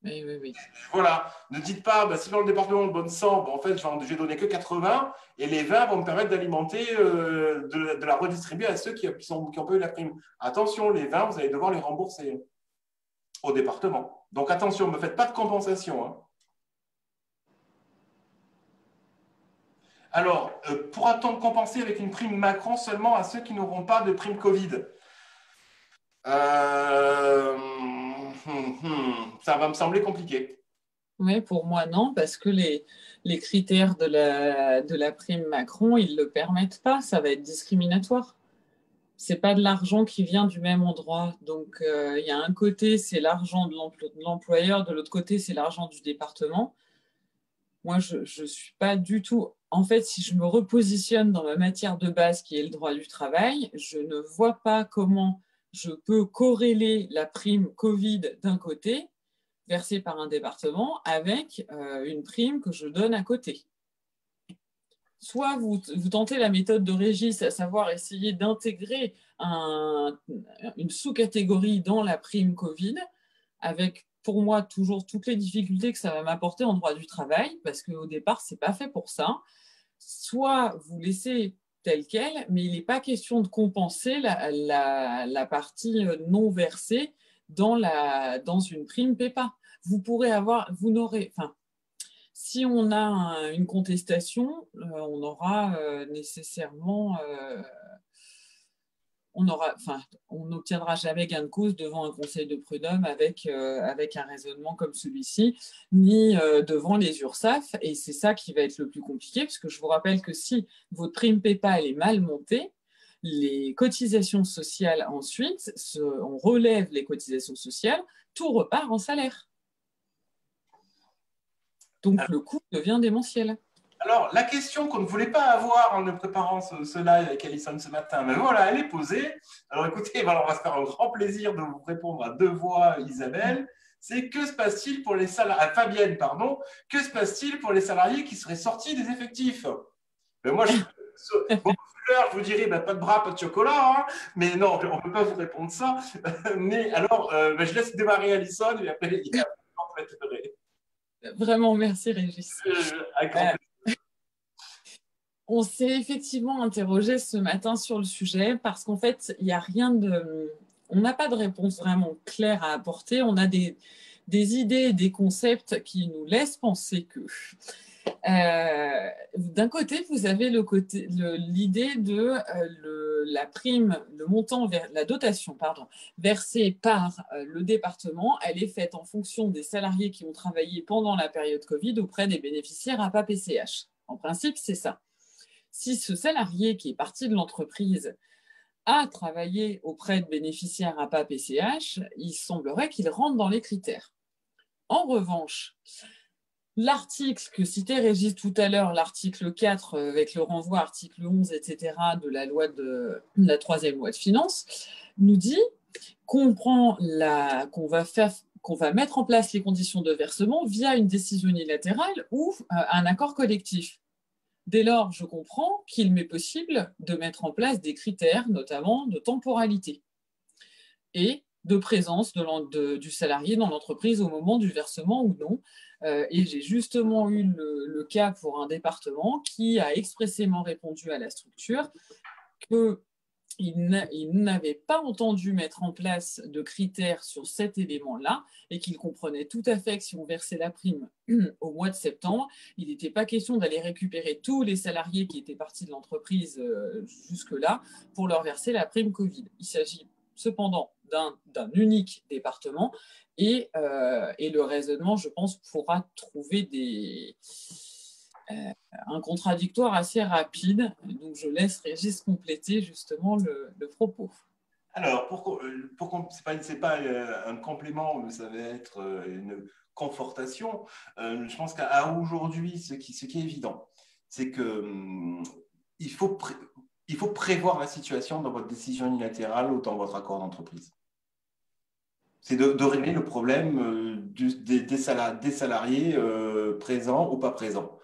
Oui, oui, oui. Voilà, ne dites pas, bah, si dans le département de Bonne-Sang, bah, en fait, je vais donner que 80 et les 20 vont me permettre d'alimenter, de la redistribuer à ceux qui ont pas eu la prime. Attention, les 20, vous allez devoir les rembourser au département. Donc attention, ne me faites pas de compensation. Hein. Alors, pourra-t-on compenser avec une prime Macron seulement à ceux qui n'auront pas de prime Covid ? Ça va me sembler compliqué. Oui, pour moi, non, parce que les critères de la prime Macron, ils ne le permettent pas. Ça va être discriminatoire. Ce n'est pas de l'argent qui vient du même endroit. Donc, il y a un côté, c'est l'argent de l'employeur, de l'autre côté, c'est l'argent du département. Moi, je ne suis pas du tout… En fait, si je me repositionne dans ma matière de base, qui est le droit du travail, je ne vois pas comment je peux corréler la prime Covid d'un côté, versée par un département, avec une prime que je donne à côté. Soit vous tentez la méthode de Régis, à savoir essayer d'intégrer une sous-catégorie dans la prime Covid, avec pour moi toujours toutes les difficultés que ça va m'apporter en droit du travail, parce qu'au départ, ce n'est pas fait pour ça. Soit vous laissez tel quel, mais il n'est pas question de compenser la partie non versée dans une prime PEPA. Vous pourrez avoir, si on a une contestation, on aura nécessairement, on n'obtiendra jamais gain de cause devant un conseil de prud'homme avec un raisonnement comme celui-ci, ni devant les URSSAF. Et c'est ça qui va être le plus compliqué, puisque je vous rappelle que si votre prime PEPA elle est mal montée, les cotisations sociales ensuite, on relève les cotisations sociales, tout repart en salaire. Donc le coût devient démentiel. Alors, la question qu'on ne voulait pas avoir en préparant ce live avec Alison ce matin, mais voilà, elle est posée. Alors écoutez, on va se faire un grand plaisir de vous répondre à deux voix, Isabelle. C'est que se passe-t-il pour les salariés, Fabienne, pardon, que se passe-t-il pour les salariés qui seraient sortis des effectifs? Moi, beaucoup de fleurs, je vous dirais, pas de bras, pas de chocolat, hein, mais non, on ne peut pas vous répondre ça. Mais alors, je laisse démarrer Alison et après, il y a Vraiment, merci Régis. Avec grand plaisir. On s'est effectivement interrogé ce matin sur le sujet parce qu'en fait, il n'y a rien de... On n'a pas de réponse vraiment claire à apporter. On a des idées, des concepts qui nous laissent penser que... d'un côté, vous avez l'idée de la prime, le montant, la dotation, versée par le département. Elle est faite en fonction des salariés qui ont travaillé pendant la période Covid auprès des bénéficiaires APA-PCH. En principe, c'est ça. Si ce salarié qui est parti de l'entreprise a travaillé auprès de bénéficiaires APA-PCH, il semblerait qu'il rentre dans les critères. En revanche, l'article que citait Régis tout à l'heure, l'article 4, avec le renvoi à article 11, etc., de la loi de la troisième loi de finances, nous dit qu'on va mettre en place les conditions de versement via une décision unilatérale ou un accord collectif. Dès lors, je comprends qu'il m'est possible de mettre en place des critères, notamment de temporalité et de présence du salarié dans l'entreprise au moment du versement ou non. Et j'ai justement eu le cas pour un département qui a expressément répondu à la structure qu'il n'avait pas entendu mettre en place de critères sur cet élément-là et qu'il comprenait tout à fait que si on versait la prime au mois de septembre, il n'était pas question d'aller récupérer tous les salariés qui étaient partis de l'entreprise jusque-là pour leur verser la prime Covid. Il s'agit cependant d'un unique département et le raisonnement, je pense, pourra trouver un contradictoire assez rapide. Donc, je laisse Régis compléter justement le propos. Alors, c'est pas un complément, mais ça va être une confortation. Je pense qu'à aujourd'hui, ce qui est évident, c'est qu'il faut prévoir la situation dans votre décision unilatérale ou dans votre accord d'entreprise. C'est de régler le problème des salariés présents ou pas présents.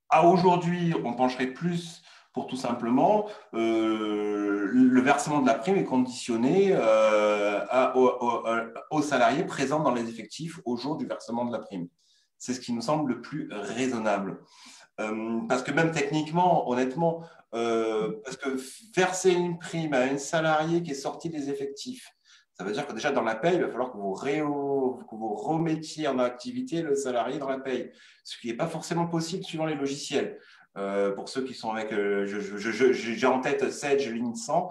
À aujourd'hui, on pencherait plus pour tout simplement le versement de la prime est conditionné aux salariés présents dans les effectifs au jour du versement de la prime. C'est ce qui nous semble le plus raisonnable. Parce que même techniquement, honnêtement, parce que verser une prime à un salarié qui est sorti des effectifs, ça veut dire que déjà dans la paye, il va falloir que vous remettiez en activité le salarié dans la paye, ce qui n'est pas forcément possible suivant les logiciels. Pour ceux qui sont avec, j'ai en tête Sage Ligne 100,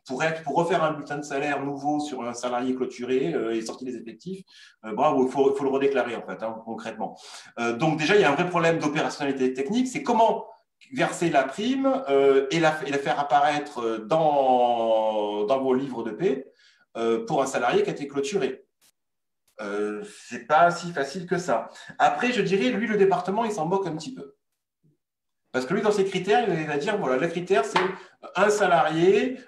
pour refaire un bulletin de salaire nouveau sur un salarié clôturé et sorti des effectifs, bravo, il faut le redéclarer en fait, hein, concrètement. Donc déjà, il y a un vrai problème d'opérationnalité technique, c'est comment verser la prime et la faire apparaître dans vos livres de paie pour un salarié qui a été clôturé. C'est pas si facile que ça. Après, je dirais, lui, le département, il s'en moque un petit peu. Parce que lui, dans ses critères, il va dire, voilà, le critère, c'est un salarié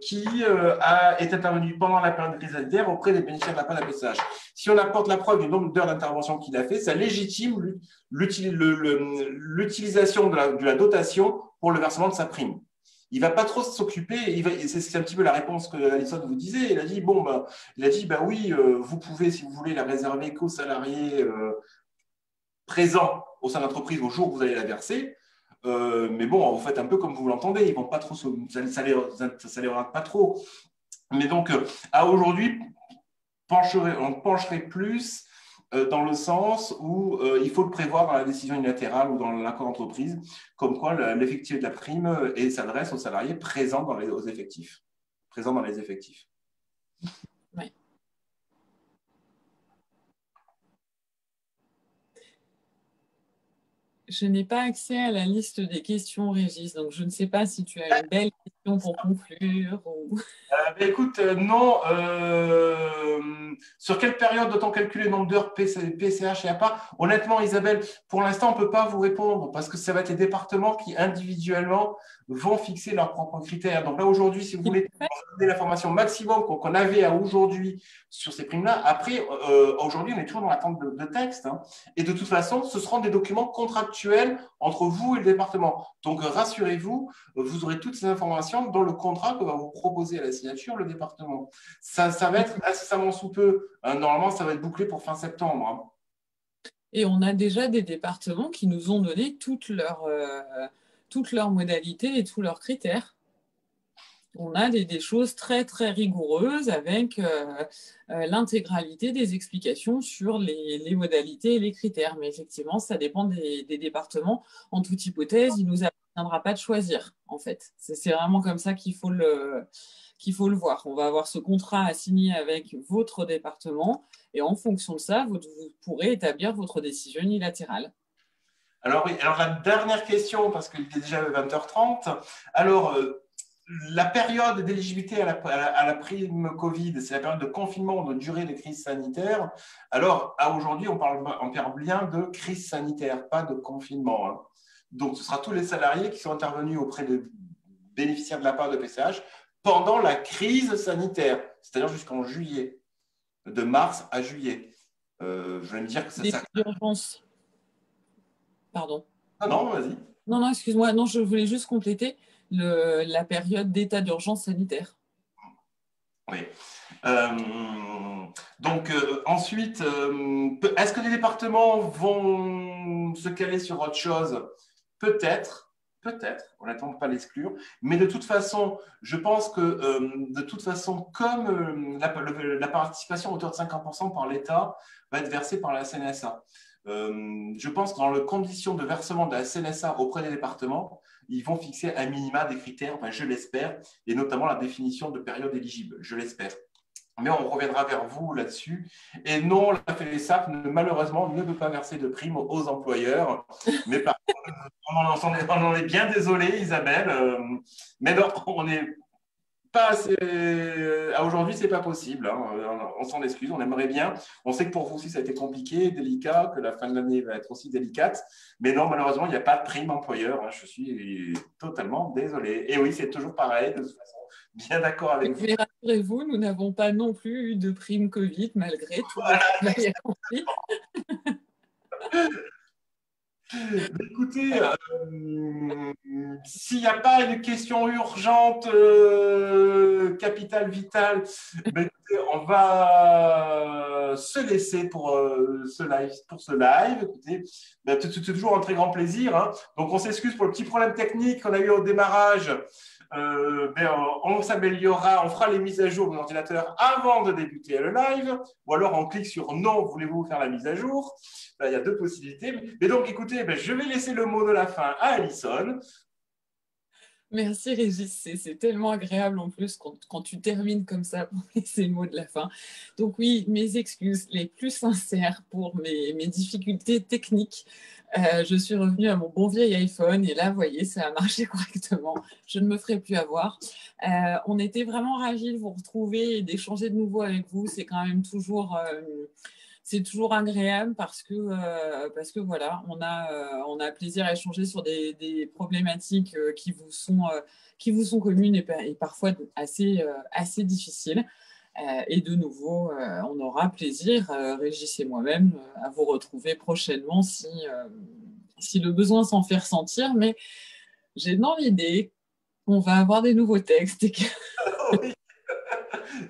qui est intervenu pendant la période de crise sanitaire auprès des bénéficiaires de la PCH. Si on apporte la preuve du nombre d'heures d'intervention qu'il a fait, ça légitime l'utilisation de la dotation pour le versement de sa prime. Il ne va pas trop s'occuper, c'est un petit peu la réponse que Alison vous disait. Il a dit, oui, vous pouvez, si vous voulez, la réserver qu'aux salariés présents au sein de l'entreprise au jour où vous allez la verser. Mais bon, vous faites un peu comme vous l'entendez, ils vont pas trop, ça les regarde pas trop. Mais donc, à aujourd'hui, on pencherait plus dans le sens où il faut le prévoir dans la décision unilatérale ou dans l'accord d'entreprise, comme quoi l'effectif de la prime s'adresse aux salariés présents aux effectifs. Présents dans les effectifs. Ouais. Je n'ai pas accès à la liste des questions, Régis, donc je ne sais pas si tu as une belle question pour conclure. Ou... Écoute, non. Sur quelle période doit-on calculer le nombre d'heures PCH et APA? Honnêtement, Isabelle, pour l'instant, on ne peut pas vous répondre parce que ça va être les départements qui individuellement vont fixer leurs propres critères. Donc là, aujourd'hui, si vous voulez donner l'information maximum qu'on avait à aujourd'hui sur ces primes-là, après, aujourd'hui, on est toujours dans l'attente de texte. Hein. Et de toute façon, ce seront des documents contractuels entre vous et le département. Donc, rassurez-vous, vous aurez toutes ces informations dans le contrat que va vous proposer à la signature le département. Ça va être incessamment sous peu. Normalement, ça va être bouclé pour fin septembre. Hein. Et on a déjà des départements qui nous ont donné toutes leurs modalités et tous leurs critères. On a des choses très, très rigoureuses avec l'intégralité des explications sur les modalités et les critères. Mais effectivement, ça dépend des départements. En toute hypothèse, il ne nous appartiendra pas de choisir, en fait. C'est vraiment comme ça qu'il faut le voir. On va avoir ce contrat à signer avec votre département et en fonction de ça, vous pourrez établir votre décision unilatérale. Alors oui, alors la dernière question, parce qu'il est déjà 20h30. Alors, la période d'éligibilité à la prime Covid, c'est la période de confinement ou de durée des crises sanitaires. Alors, à aujourd'hui, on parle bien de crise sanitaire, pas de confinement. Hein. Donc, ce sera tous les salariés qui sont intervenus auprès des bénéficiaires de la part de PCH pendant la crise sanitaire, c'est-à-dire jusqu'en juillet, de mars à juillet. Je vais me dire que ça... d'urgence. Pardon. Non, vas-y. Non, excuse-moi. Non, je voulais juste compléter la période d'état d'urgence sanitaire. Oui. Donc, ensuite, est-ce que les départements vont se caler sur autre chose? Peut-être, honnêtement, on ne peut pas l'exclure. Mais de toute façon, je pense que, comme la participation à hauteur de 50% par l'État va être versée par la CNSA, je pense que dans les conditions de versement de la CNSA auprès des départements, ils vont fixer un minima des critères, enfin, je l'espère, et notamment la définition de période éligible, je l'espère. Mais on reviendra vers vous là-dessus. Et non, la FEDESAP, malheureusement, ne peut pas verser de primes aux employeurs. Mais par contre, on en est bien désolé, Isabelle. Mais non, on n'est pas assez... À aujourd'hui, ce n'est pas possible. Hein. On s'en excuse, on aimerait bien. On sait que pour vous aussi, ça a été compliqué, délicat, que la fin de l'année va être aussi délicate. Mais non, malheureusement, il n'y a pas de prime employeur. Hein. Je suis totalement désolé. Et oui, c'est toujours pareil, de toute façon. Bien d'accord avec vous. Mais rassurez-vous, nous n'avons pas non plus eu de prime Covid malgré tout. Voilà. Écoutez, s'il n'y a pas une question urgente, capitale, vitale, ben, écoutez, on va se laisser pour ce live. Écoutez, ben, c'est toujours un très grand plaisir. Hein. Donc, on s'excuse pour le petit problème technique qu'on a eu au démarrage. Mais on s'améliorera, on fera les mises à jour de l'ordinateur avant de débuter le live, ou alors on clique sur non, voulez-vous faire la mise à jour? Ben, il y a deux possibilités. Mais donc, écoutez, ben, je vais laisser le mot de la fin à Alison. Merci Régis, c'est tellement agréable en plus quand tu termines comme ça pour laisser le mot de la fin. Donc oui, mes excuses les plus sincères pour mes difficultés techniques. Je suis revenue à mon bon vieil iPhone et là, vous voyez, ça a marché correctement. Je ne me ferai plus avoir. On était vraiment ravis de vous retrouver et d'échanger de nouveau avec vous. C'est quand même toujours... c'est toujours agréable parce que voilà, on a plaisir à échanger sur des problématiques qui vous sont communes et parfois assez difficiles. Et de nouveau, on aura plaisir, Régis et moi-même, à vous retrouver prochainement si le besoin s'en fait ressentir. Mais j'ai dans l'idée qu'on va avoir des nouveaux textes et que... Oui.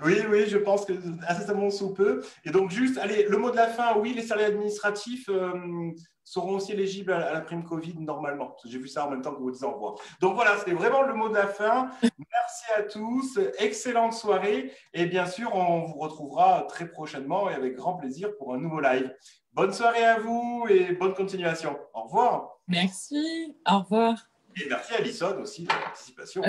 Oui, oui, je pense que incessamment sous peu. Et donc, juste, allez, le mot de la fin, oui, les salariés administratifs seront aussi éligibles à la prime Covid normalement. Parce que j'ai vu ça en même temps que vous disant au revoir. Donc voilà, c'était vraiment le mot de la fin. Merci à tous, excellente soirée. Et bien sûr, on vous retrouvera très prochainement et avec grand plaisir pour un nouveau live. Bonne soirée à vous et bonne continuation. Au revoir. Merci, au revoir. Et merci à Alison aussi de la participation.